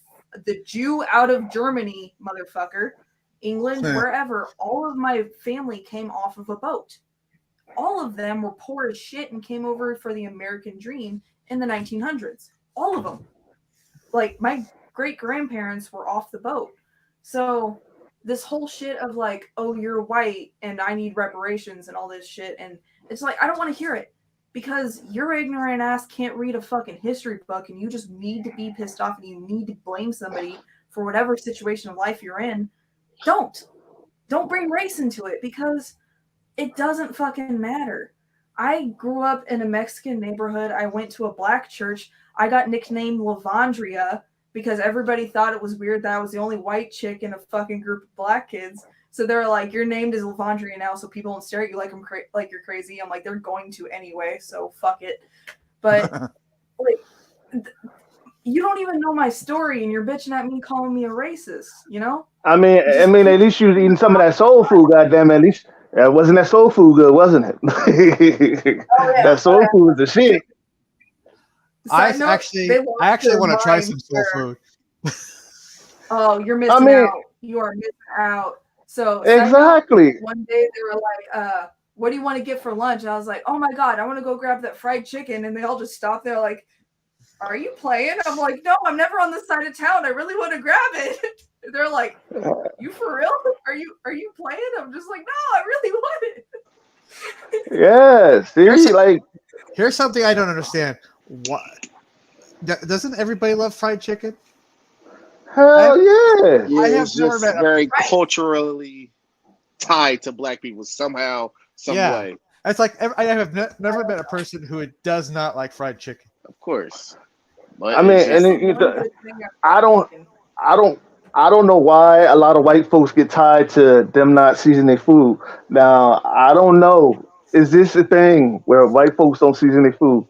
the Jew out of Germany, motherfucker, England, wherever, all of my family came off of a boat. All of them were poor as shit and came over for the American dream in the 1900s. All of them. Like, my great grandparents were off the boat. So this whole shit of like, oh, you're white and I need reparations and all this shit. And it's like, I don't want to hear it because your ignorant ass can't read a fucking history book and you just need to be pissed off and you need to blame somebody for whatever situation of life you're in. Don't bring race into it because it doesn't fucking matter. I grew up in a Mexican neighborhood. I went to a black church. I got nicknamed Lavandria because everybody thought it was weird that I was the only white chick in a fucking group of black kids. So they're like, "You're named as Lavandria now, so people don't stare at you like like you're crazy." I'm like, "They're going to anyway, so fuck it." But like, you don't even know my story, and you're bitching at me calling me a racist. You know? I mean, at least you was eating some of that soul food. Goddamn, at least wasn't that soul food good, wasn't it? Oh yeah, That soul food was the shit. I actually want to try some soul food. Oh, you're missing out. You are missing out. So exactly. One day they were like, what do you want to get for lunch? And I was like, oh my God, I want to go grab that fried chicken. And they all just stopped there like, are you playing? I'm like, no, I'm never on this side of town. I really want to grab it. They're like, you for real? Are you playing? I'm just like, no, I really want it. Yeah, see, here's something I don't understand. What doesn't everybody love fried chicken? Hell yeah! It's just very culturally tied to black people somehow, some way. It's like I have never met a person who does not like fried chicken. Of course, but I mean, I don't know why a lot of white folks get tied to them not seasoning their food. Now, I don't know. Is this a thing where white folks don't season their food?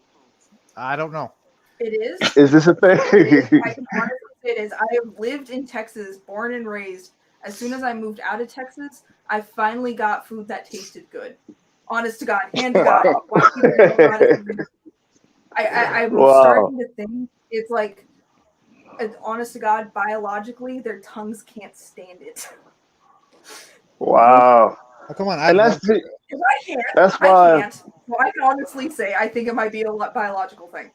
I don't know. It is. Is this a thing? I can honestly say it is. I have lived in Texas, born and raised. As soon as I moved out of Texas, I finally got food that tasted good. Honest to God, hand to God. White people don't know how to I'm starting to think it's like, honest to God, biologically, their tongues can't stand it. Wow. Oh, come on. That's why. I can't. Well, I can honestly say I think it might be a biological thing.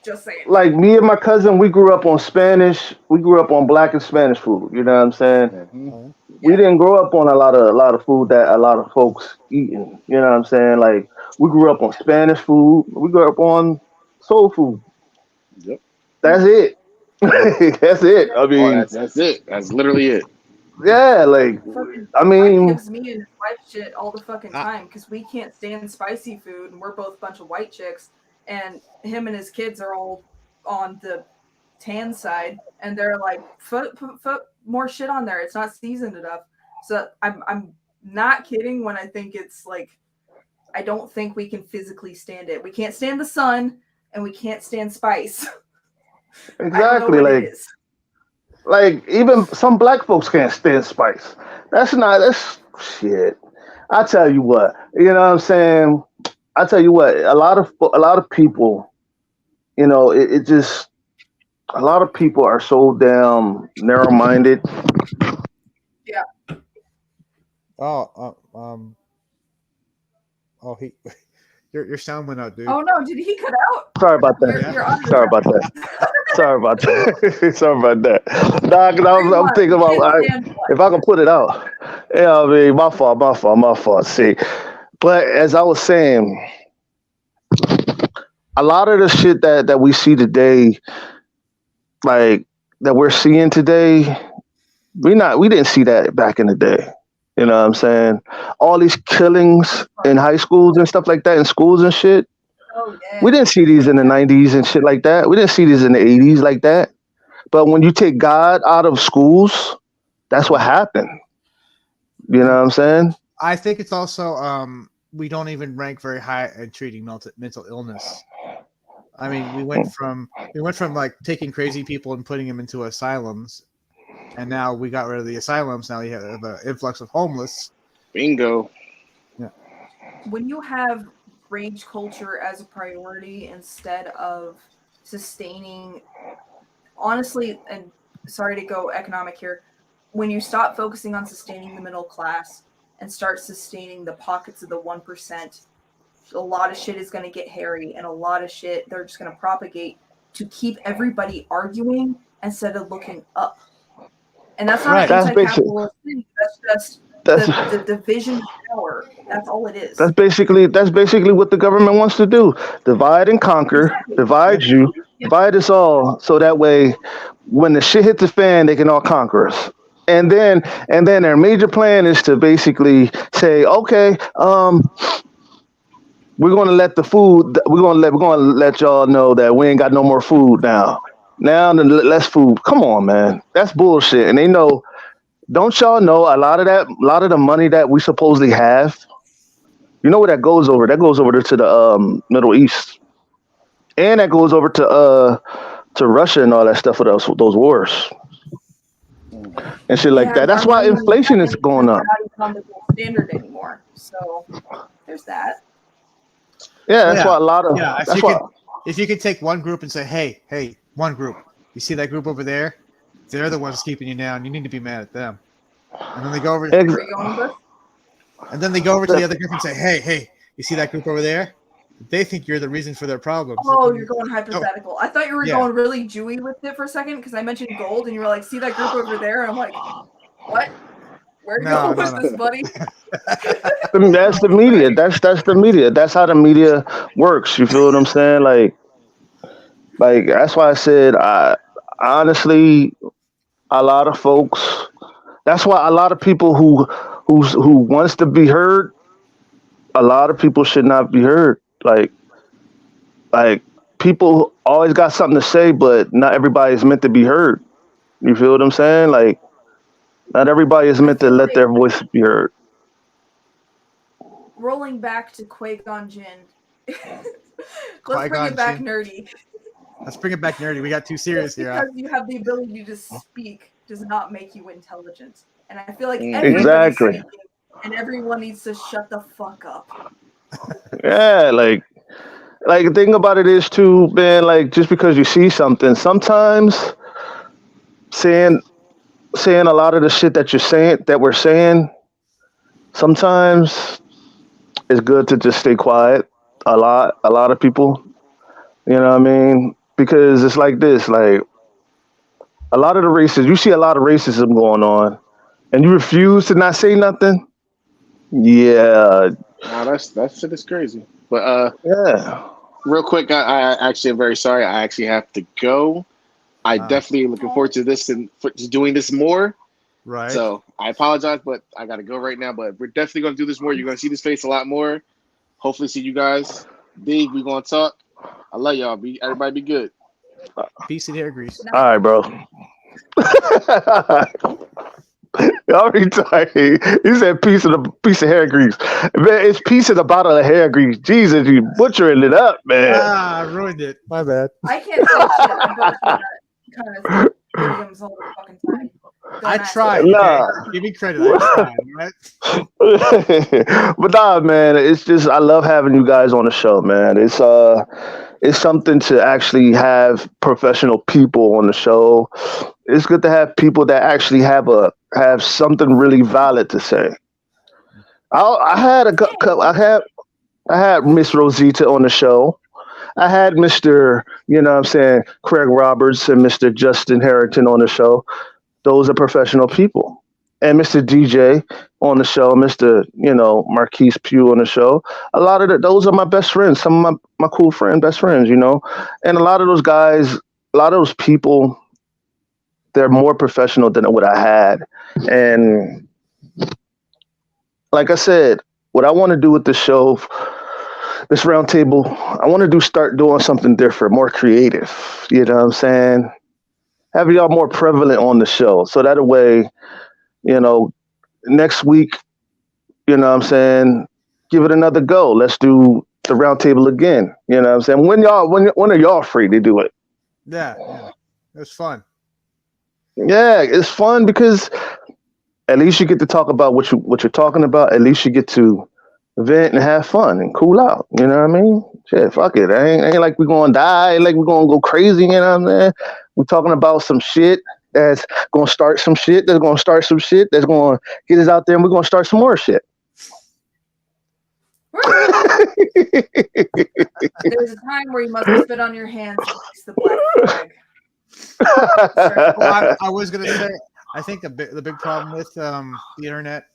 Just saying. Like me and my cousin, we grew up on Spanish. We grew up on black and Spanish food. You know what I'm saying? Mm-hmm. We didn't grow up on a lot of food that a lot of folks eating. You know what I'm saying? Like we grew up on Spanish food. We grew up on soul food. Yep. That's it. That's it. I mean, that's it. That's literally it. Yeah, I mean, gives me and his wife shit all the fucking time because we can't stand spicy food, and we're both a bunch of white chicks, and him and his kids are all on the tan side, and they're like, put more shit on there. It's not seasoned enough. So I'm not kidding when I think it's like, I don't think we can physically stand it. We can't stand the sun, and we can't stand spice. Exactly, like even some black folks can't stand spice. That's shit. I tell you what, you know what I'm saying? I tell you what, a lot of people, you know, it just, a lot of people are so damn narrow-minded. Yeah. Your sound went out, dude. Oh no, did he cut out? Sorry about that. Sorry about that. Nah, cause I'm thinking about if I can put it out. Yeah, I mean, my fault. See, but as I was saying, a lot of the shit that we see today, like that we're seeing today, we didn't see that back in the day. You know what I'm saying? All these killings in high schools and stuff like that, in schools and shit. Oh, yeah. We didn't see these in the 90s and shit like that. We didn't see these in the 80s like that. But when you take God out of schools, that's what happened. You know what I'm saying? I think it's also we don't even rank very high in treating mental illness. I mean, we went from like taking crazy people and putting them into asylums, and now we got rid of the asylums. Now you have an influx of homeless. Bingo. When you have rage culture as a priority instead of sustaining, honestly, and sorry to go economic here, when you stop focusing on sustaining the middle class and start sustaining the pockets of the 1%, a lot of shit is going to get hairy, and a lot of shit they're just going to propagate to keep everybody arguing instead of looking up. And that's not Right. an That's anti-capitalist thing. That's just the division of power. That's all it is. That's basically what the government wants to do. Divide and conquer, Exactly. divide you, divide us all, so that way when the shit hits the fan, they can all conquer us. And then their major plan is to basically say, okay, we're gonna let y'all know that we ain't got no more food now. Now the less food. Come on, man. That's bullshit. And they know, don't y'all know a lot of the money that we supposedly have, you know where that goes over? That goes over to the Middle East. And that goes over to Russia and all that stuff for those wars. And shit like that. That's why inflation is going up. Not even on the gold standard anymore. So there's that. Yeah, that's why a lot of if you could take one group and say, hey, one group, you see that group over there? They're the ones keeping you down. You need to be mad at them. And then they go over. Where are you going with this? And then they go over to the other group and say, hey, you see that group over there? They think you're the reason for their problems. Oh, you're going hypothetical. I thought you were going really Jewy with it for a second because I mentioned gold and you were like, see that group over there? And I'm like, what? Where are you going with this, buddy? That's the media. That's the media. That's how the media works. You feel what I'm saying? Like that's why I said, honestly, a lot of folks. That's why a lot of people who wants to be heard, a lot of people should not be heard. Like people always got something to say, but not everybody is meant to be heard. You feel what I'm saying? Like, not everybody is meant to let their voice be heard. Rolling back to Qui-Gon Jinn. Let's bring it back nerdy. Let's bring it back nerdy. We got too serious here. Because you have the ability to speak does not make you intelligent. And I feel like everybody's speaking, and everyone needs to shut the fuck up. Yeah, like the thing about it is too, man, like just because you see something, sometimes saying a lot of the shit that we're saying, sometimes it's good to just stay quiet. A lot of people, you know what I mean? Because it's like this, like a lot of the races, you see a lot of racism going on and you refuse to not say nothing. Yeah. Wow, that shit is crazy. But yeah. Real quick, I actually am very sorry. I actually have to go. I definitely looking forward to this and doing this more. Right. So I apologize, but I got to go right now. But we're definitely going to do this more. You're going to see this face a lot more. Hopefully see you guys. Big, we're going to talk. I love y'all. Everybody be good. Peace and hair grease. All right, bro. Y'all retired. He said piece of hair grease. Man, it's piece of the bottle of hair grease. Jesus, you butchering it up, man. I ruined it. My bad. I can't say shit. I'm going through that kind of idioms all the fucking time. I tried. Nah. Give me credit. I tried, right? But nah, man, it's just I love having you guys on the show, man. It's something to actually have professional people on the show. It's good to have people that actually have something really valid to say. I had Miss Rosita on the show. I had Mr. Craig Roberts and Mr. Justin Harrington on the show. Those are professional people. And Mr. DJ on the show, Mr. Marquise Pugh on the show. A lot of those are my best friends, some of my cool best friends, And a lot of those guys, a lot of those people, they're more professional than what I had. And like I said, what I want to do with this show, this roundtable, I want to start doing something different, more creative. You know what I'm saying? Have y'all more prevalent on the show. So that way, next week, give it another go. Let's do the round table again. You know what I'm saying? When are y'all free to do it? Yeah, it was fun. Yeah, it's fun because at least you get to talk about what you're talking about. At least you get to vent and have fun and cool out. You know what I mean? Shit, fuck it. Ain't like we're gonna die. Ain't like we're gonna go crazy. You know what I'm saying? We're talking about some shit that's gonna start some shit. That's gonna start some shit. That's gonna get us out there, and we're gonna start some more shit. There's a time where you must spit on your hands and kiss the black flag. Well, I was gonna say, I think the big problem with the internet,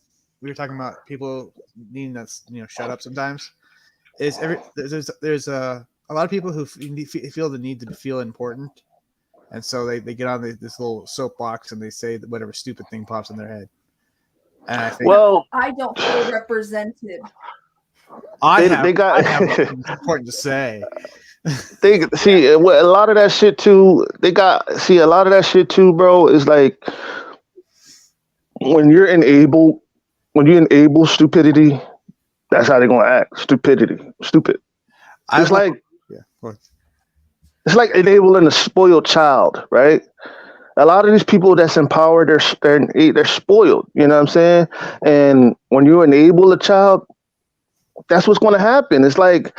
we were talking about people needing to shut up sometimes. Is there's a lot of people who feel the need to feel important, and so they get on this little soapbox and they say whatever stupid thing pops in their head. And I think, I don't feel represented. I They- have they got- nothing important to say. They see a lot of that shit too. A lot of that shit too, bro. Is like when you enable stupidity, that's how they're gonna act. Stupid. It's like Yeah, of course. it's like enabling a spoiled child, right? A lot of these people that's in power, they're spoiled. You know what I'm saying? And when you enable a child, that's what's going to happen. It's like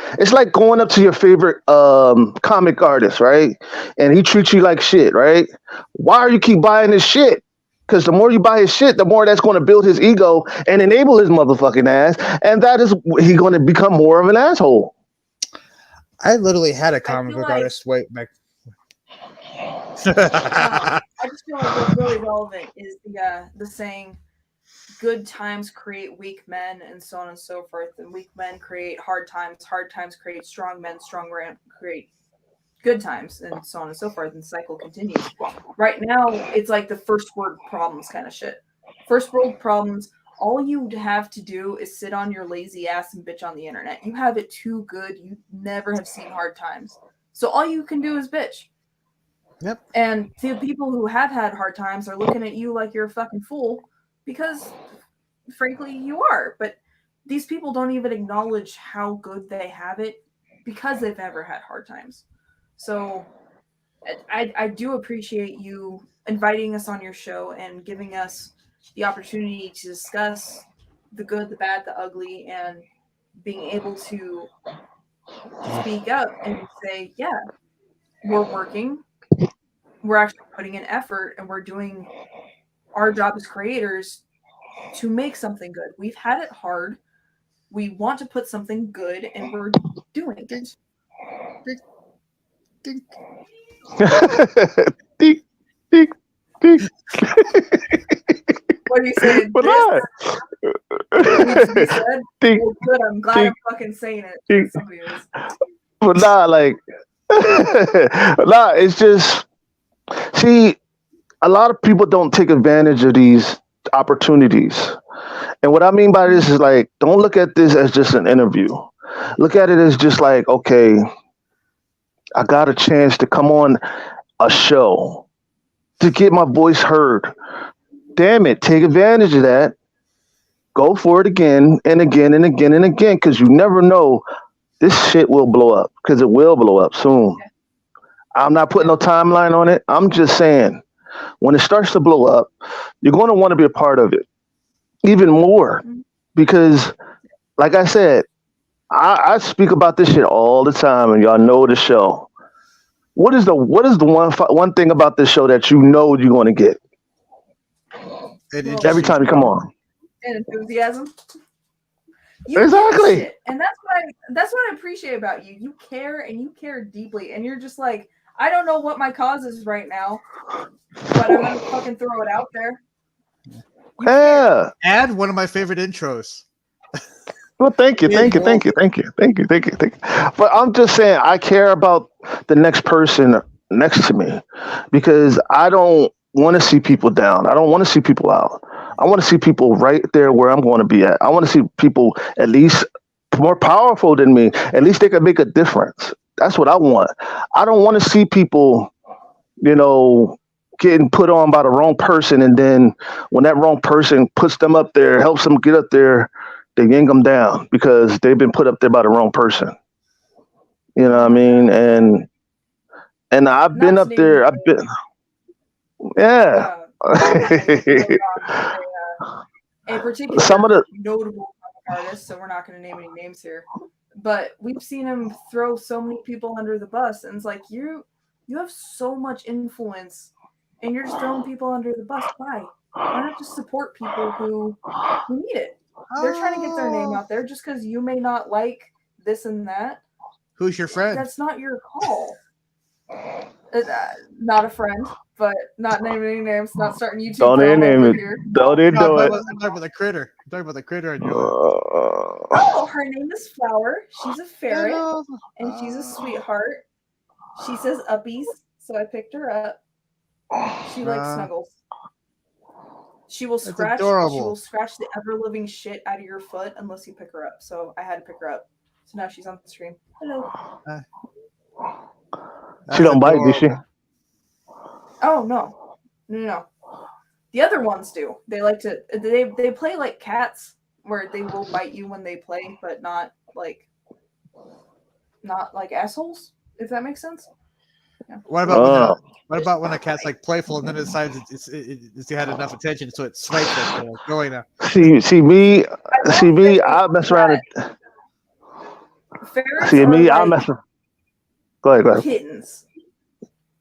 going up to your favorite comic artist, right? And he treats you like shit, right? Why are you keep buying his shit? Because the more you buy his shit, the more that's going to build his ego and enable his motherfucking ass, and that is he's going to become more of an asshole. I literally had a comic feel book like- artist wait back. I just feel like what's really relevant is the saying, good times create weak men, and so on and so forth. And weak men create hard times create strong men create good times, and so on and so forth. And the cycle continues. Right now, it's like the first world problems kind of shit. First world problems, all you have to do is sit on your lazy ass and bitch on the internet. You have it too good. You never have seen hard times. So all you can do is bitch. Yep. And the people who have had hard times are looking at you like you're a fucking fool because, frankly, you are. But these people don't even acknowledge how good they have it because they've never had hard times. So I do appreciate you inviting us on your show and giving us the opportunity to discuss the good, the bad, the ugly, and being able to speak up and say, yeah, we're working. We're actually putting in effort and we're doing our job as creators to make something good. We've had it hard. We want to put something good and we're doing it. Dink, dink, dink. What are you saying? But This needs to be said? Dink, Well, good. I'm glad I'm fucking saying it. Somebody is. but like, it's just, see, a lot of people don't take advantage of these opportunities. And what I mean by this is like, don't look at this as just an interview. Look at it as just like, okay, I got a chance to come on a show to get my voice heard. Damn it, take advantage of that. Go for it again and again and again and again, because you never know, this shit will blow up, because it will blow up soon. I'm not putting no timeline on it. I'm just saying, when it starts to blow up, you're going to want to be a part of it even more, because like I said, I speak about this shit all the time, and y'all know the show. What is the one thing about this show that you know you're going to get every time you come on? And enthusiasm. Exactly. Shit. And that's what I appreciate about you. You care and you care deeply, and you're just like, I don't know what my cause is right now, but I'm gonna fucking throw it out there. Yeah. And one of my favorite intros. Well, thank you. But I'm just saying, I care about the next person next to me, because I don't want to see people down. I don't want to see people out. I want to see people right there where I'm going to be at. I want to see people at least more powerful than me. At least they can make a difference. That's what I want. I don't want to see people, getting put on by the wrong person, and then when that wrong person puts them up there, helps them get up there, they yank them down because they've been put up there by the wrong person. You know what I mean? And I've Not been to up name there. I've names, been, yeah. a particular Some of the notable comic artist, so we're not going to name any names here, but we've seen him throw so many people under the bus, and it's like you have so much influence, and you're just throwing people under the bus. Why not just support people who need it? They're trying to get their name out there. Just because you may not like this and that, Who's your friend? that's not your call. Not a friend, but not naming any names, not starting YouTube don't drama name over it. here. Don't No, do it. I'm talking about the critter. I'm talking about the critter on your Oh, her name is Flower. She's a ferret, Hello. and she's a sweetheart. She says uppies, so I picked her up. She likes snuggles. She will That's scratch. She adorable. will scratch the ever living shit out of your foot unless you pick her up. So I had to pick her up. So now she's on the stream. Hello. She don't bite, does she? Oh no. The other ones do. They like to. They play like cats, where they will bite you when they play, but not like assholes. If that makes sense. Yeah. What about when a cat's like playful and then it decides it's had enough attention, so it swipes it? Like, going now. See me. I mess around. Ferrets See me. are I mess. Go ahead. kittens.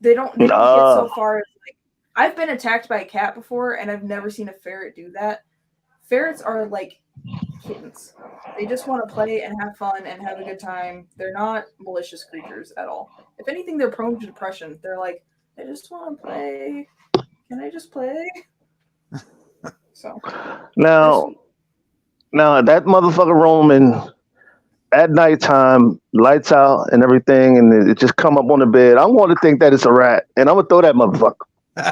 They don't get so far as like I've been attacked by a cat before, and I've never seen a ferret do that. Ferrets are like kittens. They just want to play and have fun and have a good time. They're not malicious creatures at all. If anything, they're prone to depression. They're like, I just want to play. Can I just play? So Now that motherfucker roaming at nighttime, lights out and everything, and it just come up on the bed. I'm going to think that it's a rat, and I'm gonna throw that motherfucker.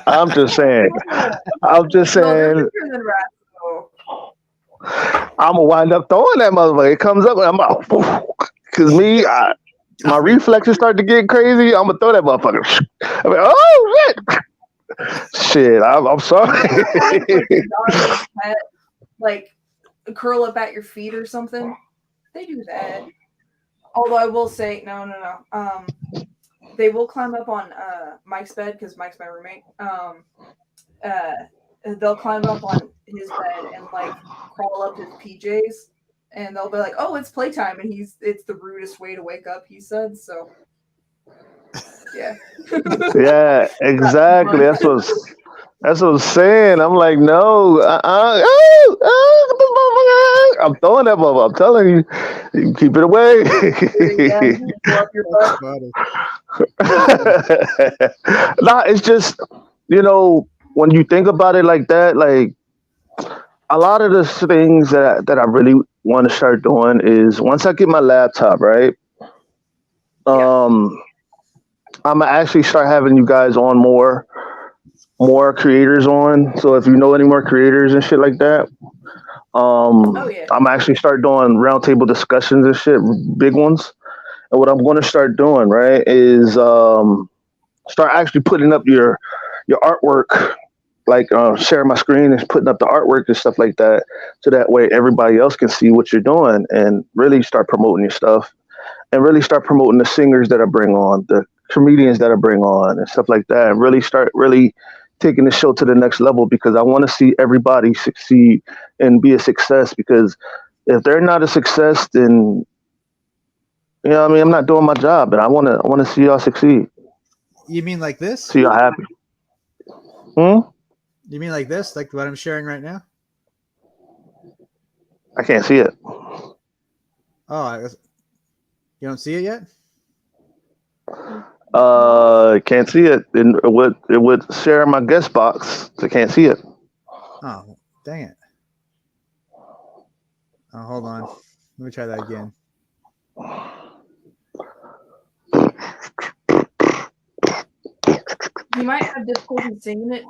I'm just saying. No, they're bigger than rats, though. I'm gonna wind up throwing that motherfucker. It comes up, and I'm out. Cause my reflexes start to get crazy. I'm gonna throw that motherfucker. I'm like, oh shit! Shit, I'm sorry. Like curl up at your feet or something. They do that. Although I will say, no. They will climb up on Mike's bed because Mike's my roommate. They'll climb up on his bed and like crawl up his PJs, and they'll be like, "Oh, it's playtime," and it's the rudest way to wake up. He said so. Yeah. Yeah, exactly. That's what I'm saying. I'm like, no, I'm throwing that motherfucker. I'm telling you, you keep it away. Nah, it's just, when you think about it like that, like a lot of the things that I really want to start doing is once I get my laptop, right? I'm gonna actually start having you guys on more creators on. So if you know any more creators and shit like that, I'm actually start doing roundtable discussions and shit, big ones. And what I'm going to start doing, right, is start actually putting up your artwork, like sharing my screen and putting up the artwork and stuff like that, so that way everybody else can see what you're doing and really start promoting your stuff, and really start promoting the singers that I bring on, the comedians that I bring on, and stuff like that, and really start taking the show to the next level, because I want to see everybody succeed and be a success. Because if they're not a success, then I'm not doing my job, and I want to see y'all succeed. You mean like this? See y'all happy. You mean like this, like what I'm sharing right now? I can't see it. Oh, you don't see it yet? Can't see it. It would share my guest box. I can't see it. Oh, dang it. Oh, hold on. Let me try that again. He might have difficulty seeing it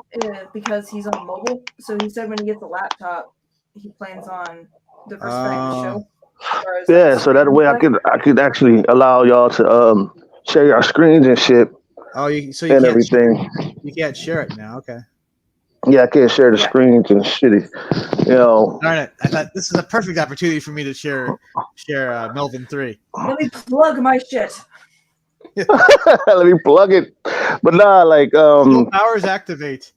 because he's on mobile. So he said when he gets a laptop, he plans on diversifying the show. Yeah, so that way I could actually allow y'all to share your screens and shit. Oh, you and everything. You can't share it now. Okay. Yeah, I can't share the screens and shitty. Darn it! I thought this is a perfect opportunity for me to share Melvin 3. Let me plug my shit. Let me plug it. But nah, like Dual powers activate.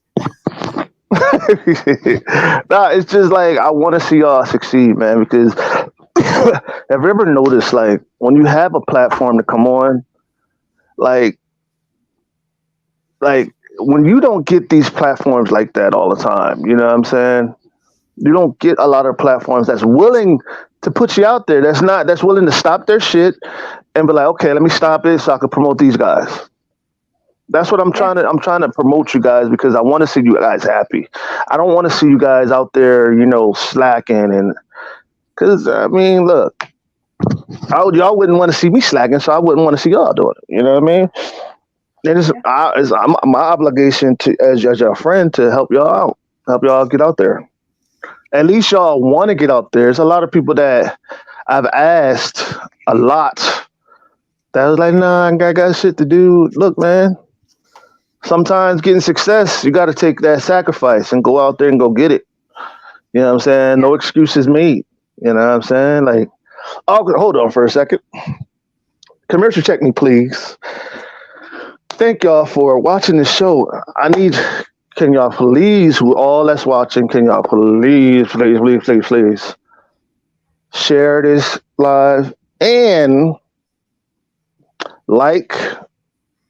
nah, it's just like I want to see y'all succeed, man. Because have you ever noticed, like, when you have a platform to come on, like, like when you don't get these platforms like that all the time, you know what I'm saying? You don't get a lot of platforms that's willing to put you out there. That's willing to stop their shit and be like, okay, let me stop it so I can promote these guys. That's what I'm trying to promote you guys because I want to see you guys happy. I don't want to see you guys out there, slacking and because I mean, look, y'all wouldn't want to see me slacking, so I wouldn't want to see y'all doing it. You know what I mean? And it's my obligation to as your friend to help y'all out, help y'all get out there. At least y'all want to get out there. There's a lot of people that I've asked a lot that was like, nah, I got shit to do. Look, man, sometimes getting success, you got to take that sacrifice and go out there and go get it. You know what I'm saying? No excuses made. You know what I'm saying? Like, oh, hold on for a second. Commercial check me, please. Thank y'all for watching the show. Can y'all please, who all that's watching, can y'all please share this live and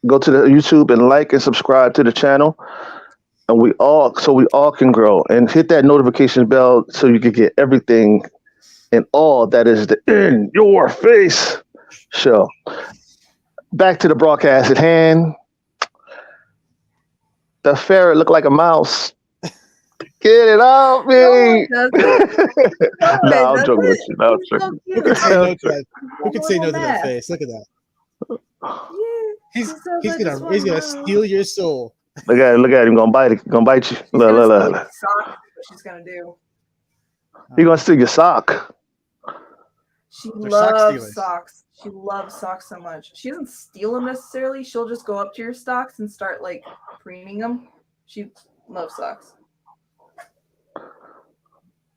go to the YouTube and like and subscribe to the channel. And we all can grow and hit that notification bell so you can get everything and all that is the In Your Face show. Back to the broadcast at hand. The ferret looked like a mouse. Get it off me. No, I'm joking with you. No, I'm joking. Who could say no to that? Who could say no to that face? Look at that. He's gonna steal your soul. Look at him. Gonna bite it. Gonna bite you. Look. Sock is what she's gonna do. He gonna steal your sock. She They're sock loves stealers. socks. She loves socks so much. She doesn't steal them necessarily. She'll just go up to your socks and start like preening them. She loves socks.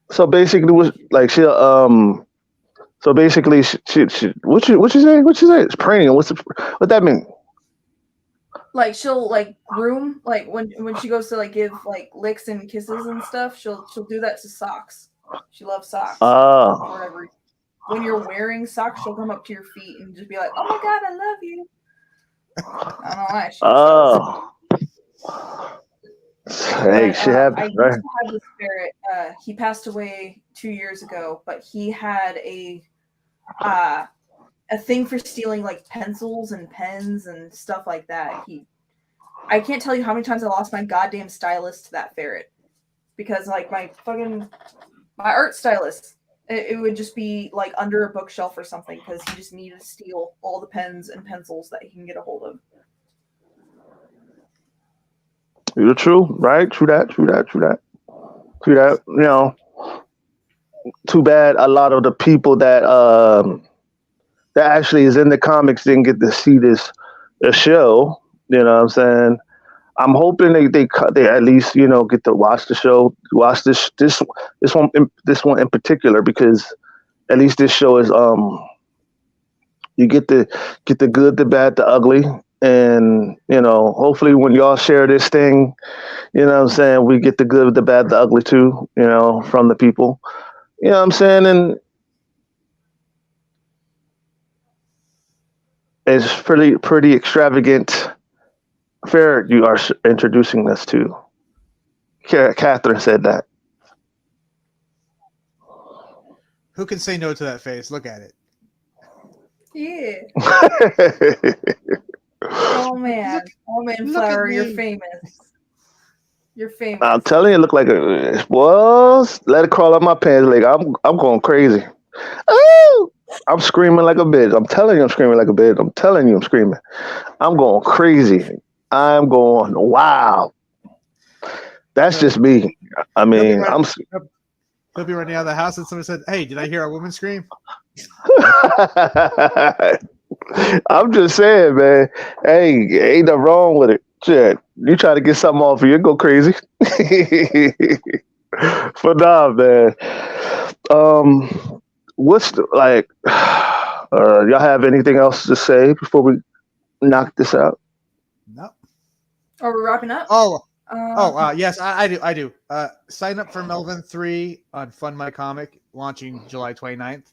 So basically, she'll So basically, she what you say? What you say? It's preening. What that mean? Like she'll like groom like when she goes to like give like licks and kisses and stuff. She'll do that to socks. She loves socks. Oh. For whatever reason. When you're wearing socks, she'll come up to your feet and just be like, "Oh my god, I love you." I don't know why. Hey, she happens, I used right? to have this ferret. He passed away 2 years ago, but he had a thing for stealing like pencils and pens and stuff like that. I can't tell you how many times I lost my goddamn stylus to that ferret because like my art stylus. It would just be like under a bookshelf or something because he just needed to steal all the pens and pencils that he can get a hold of. You're true, right? True that. Too bad a lot of the people that actually is in the comics didn't get to see this show. You know what I'm saying? I'm hoping they at least get to watch the show, watch this one in particular because at least this show is you get the good, the bad, the ugly, and hopefully when y'all share this thing, what I'm saying, we get the good, the bad, the ugly too, from the people, what I'm saying, and it's pretty extravagant. Ferret, you are introducing us to. Catherine said that. Who can say no to that face? Look at it. Yeah. Oh man, Flower, you're famous. You're famous. I'm telling you, it look like let it crawl up my pants leg. I'm going crazy. Oh, I'm screaming like a bitch. I'm telling you, I'm screaming like a bitch. I'm telling you, I'm screaming. I'm going crazy. I'm going wow. That's just me. I mean, He'll be running out of the house and someone said, "Hey, did I hear a woman scream?" I'm just saying, man. Hey, ain't nothing wrong with it. Shit, you try to get something off of you, go crazy. But nah, man. What's y'all have anything else to say before we knock this out? No. Are we wrapping up? Yes, I do. Sign up for Melvin 3 on Fund My Comic, launching July 29th.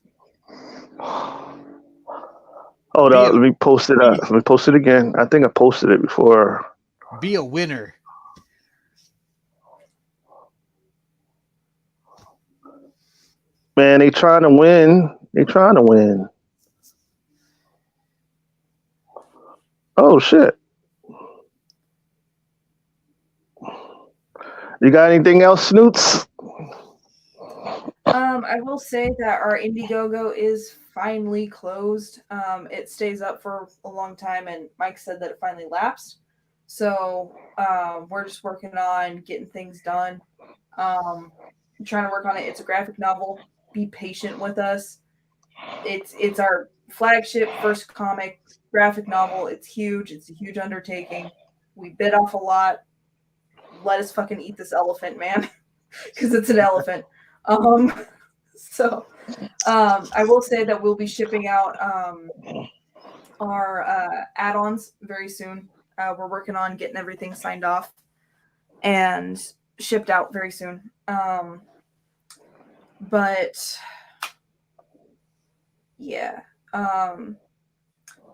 Hold on, let me post it up. Let me post it again. I think I posted it before. Be a winner. Man, they trying to win. They trying to win. Oh shit. You got anything else, Snoots? I will say that our Indiegogo is finally closed. It stays up for a long time, and Mike said that it finally lapsed. So we're just working on getting things done. I'm trying to work on it. It's a graphic novel. Be patient with us. It's our flagship first comic graphic novel. It's huge. It's a huge undertaking. We bit off a lot. Let us fucking eat this elephant, man, because it's an elephant. So I will say that we'll be shipping out our add-ons very soon. We're working on getting everything signed off and shipped out very soon. But yeah,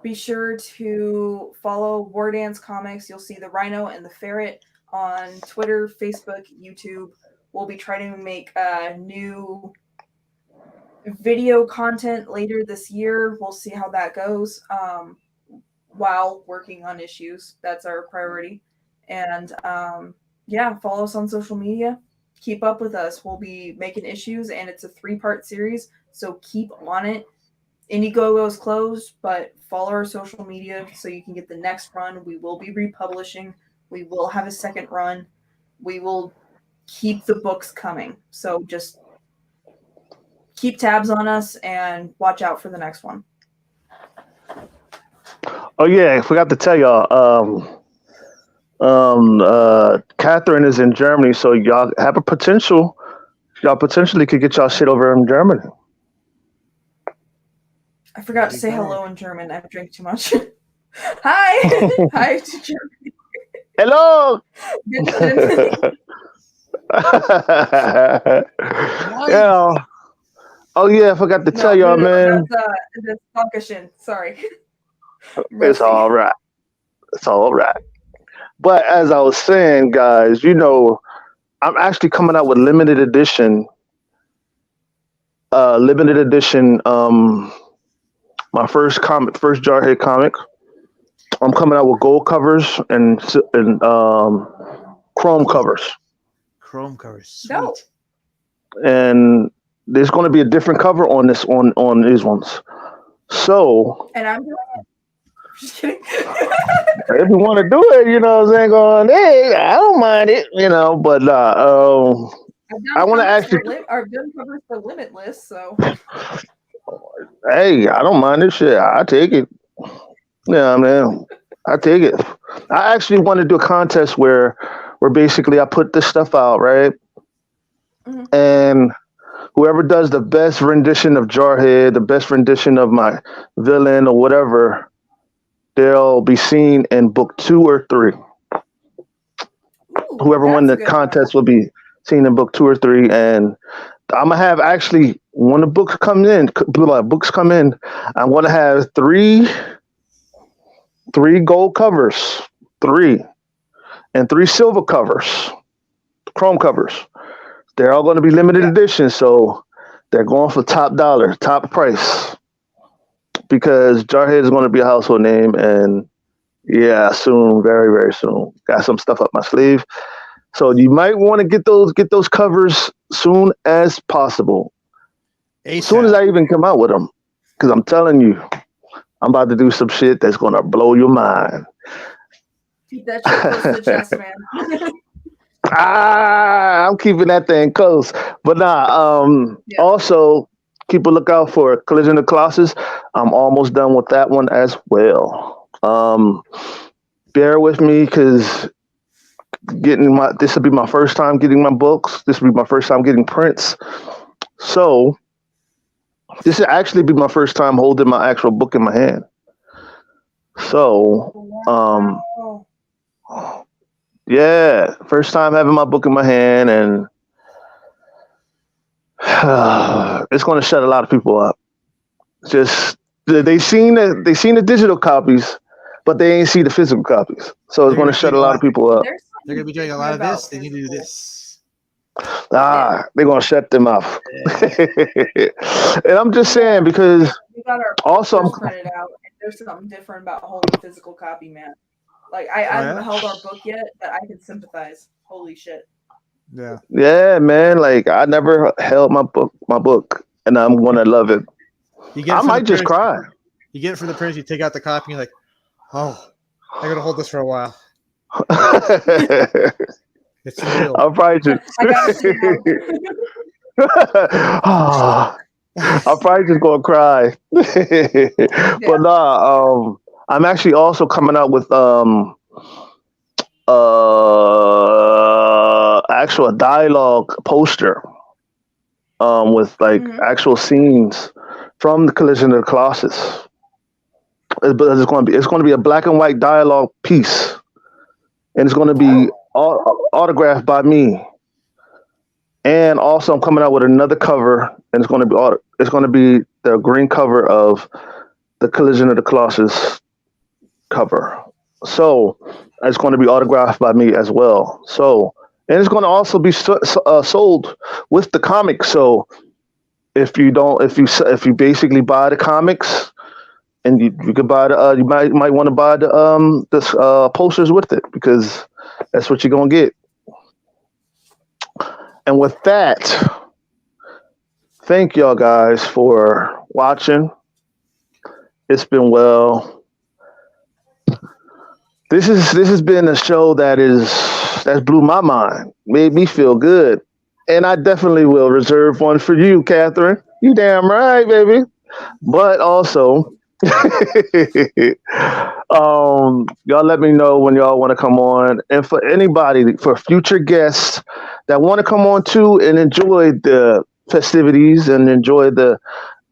be sure to follow War Dance Comics. You'll see the Rhino and the Ferret on Twitter, Facebook, YouTube. We'll be trying to make new video content later this year. We'll see how that goes while working on issues. That's our priority. And yeah, follow us on social media. Keep up with us. We'll be making issues, and it's a 3-part series, so keep on it. Indiegogo is closed, but follow our social media so you can get the next run. We will be republishing. We will have a second run. We will keep the books coming. So just keep tabs on us and watch out for the next one. Oh yeah, I forgot to tell y'all. Catherine is in Germany, so y'all have a potential. Y'all potentially could get y'all shit over in Germany. I forgot to say hello in German. I've drank too much. Hi. Hi to Germany. Hello. Yeah. Oh yeah, I forgot to tell y'all, man. That's Dankeschön. Sorry. It's all right. It's all right. But as I was saying, guys, you know, I'm actually coming out with limited edition. My first Jarhead comic. I'm coming out with gold covers and chrome covers. Chrome covers. Sweet. No. And there's going to be a different cover on this on these ones. So. And I'm doing it. Just kidding. If you want to do it, you know what I'm saying, going, hey, I don't mind it, you know, but I want to actually. I've done covers for Limitless, so. Hey, I don't mind this shit. I take it. Yeah, man, I take it. I actually want to do a contest where basically I put this stuff out, right? Mm-hmm. And whoever does the best rendition of Jarhead, the best rendition of my villain or whatever, they'll be seen in book 2 or 3. Ooh, whoever won the contest will be seen in book 2 or 3, and I'm gonna have actually when the books come in, I'm gonna have three gold covers, 3, and 3 silver covers, chrome covers. They're all going to be limited edition, so they're going for top dollar, top price, because Jarhead is going to be a household name, and yeah, soon, very, very soon. Got some stuff up my sleeve. So you might want to get those covers soon as possible. ASAP. As soon as I even come out with them, because I'm telling you, I'm about to do some shit that's gonna blow your mind. Keep that shit close to the chest, man. I'm keeping that thing close. But also keep a lookout for Collision of Colossus. I'm almost done with that one as well. Bear with me, because this will be my first time getting my books. This will be my first time getting prints. So this will actually be my first time holding my actual book in my hand. So, Wow. yeah, first time having my book in my hand, and it's going to shut a lot of people up. Just they seen the digital copies, but they ain't see the physical copies. So it's They're going to gonna shut do a a lot lot. of people up. There's They're gonna be doing a lot of about this. They need to do physical. this. They're going to shut them off. Yeah. And I'm just saying because We got our also posters printed out, and there's something different about holding a physical copy, man. Like I haven't yeah? held our book yet, but I can sympathize. Holy shit. Yeah. yeah, man, like I never held my book, and I'm going to love it. You get I it from might the just printers. cry. You get it from the printers. You take out the copy. And you're like, oh, I gotta hold this for a while. It's real. I'll probably just. I gotta sit down. I'm probably just gonna cry. But nah, I'm actually also coming out with actual dialogue poster with like Mhm. actual scenes from the Collision of the Colossus. But it's going to be a black and white dialogue piece, and it's going to be autographed by me. And also, I'm coming out with another cover, and it's going to be the green cover of the Collision of the Colossus cover. So it's going to be autographed by me as well. So, and it's going to also be sold with the comics. So if you basically buy the comics, and you could buy the you might want to buy the posters with it, because that's what you're gonna get. And with that, thank y'all guys for watching. It's been well. This has been a show that blew my mind, made me feel good, and I definitely will reserve one for you, Catherine. You damn right, baby. But also, y'all let me know when y'all want to come on, and for anybody, for future guests that want to come on too and enjoy the festivities and enjoy the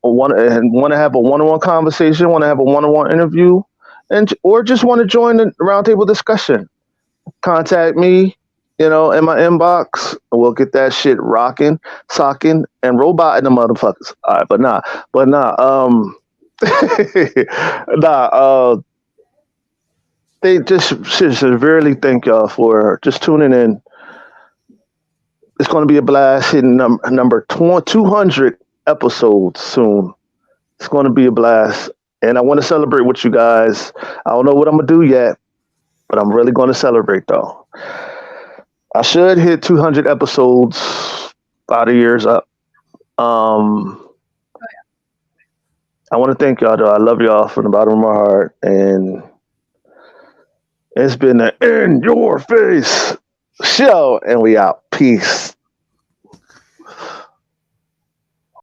want to have a one-on-one conversation, want to have a one-on-one interview, and or just want to join the roundtable discussion, contact me, in my inbox, and we'll get that shit rocking, socking, and robotting the motherfuckers. All right, but nah, nah, they just should severely thank y'all for just tuning in. It's going to be a blast hitting number 200 episodes soon. It's going to be a blast. And I want to celebrate with you guys. I don't know what I'm going to do yet, but I'm really going to celebrate, though. I should hit 200 episodes by the year's up. I want to thank y'all, though. I love y'all from the bottom of my heart. And it's been an in your face show, and we out. Peace.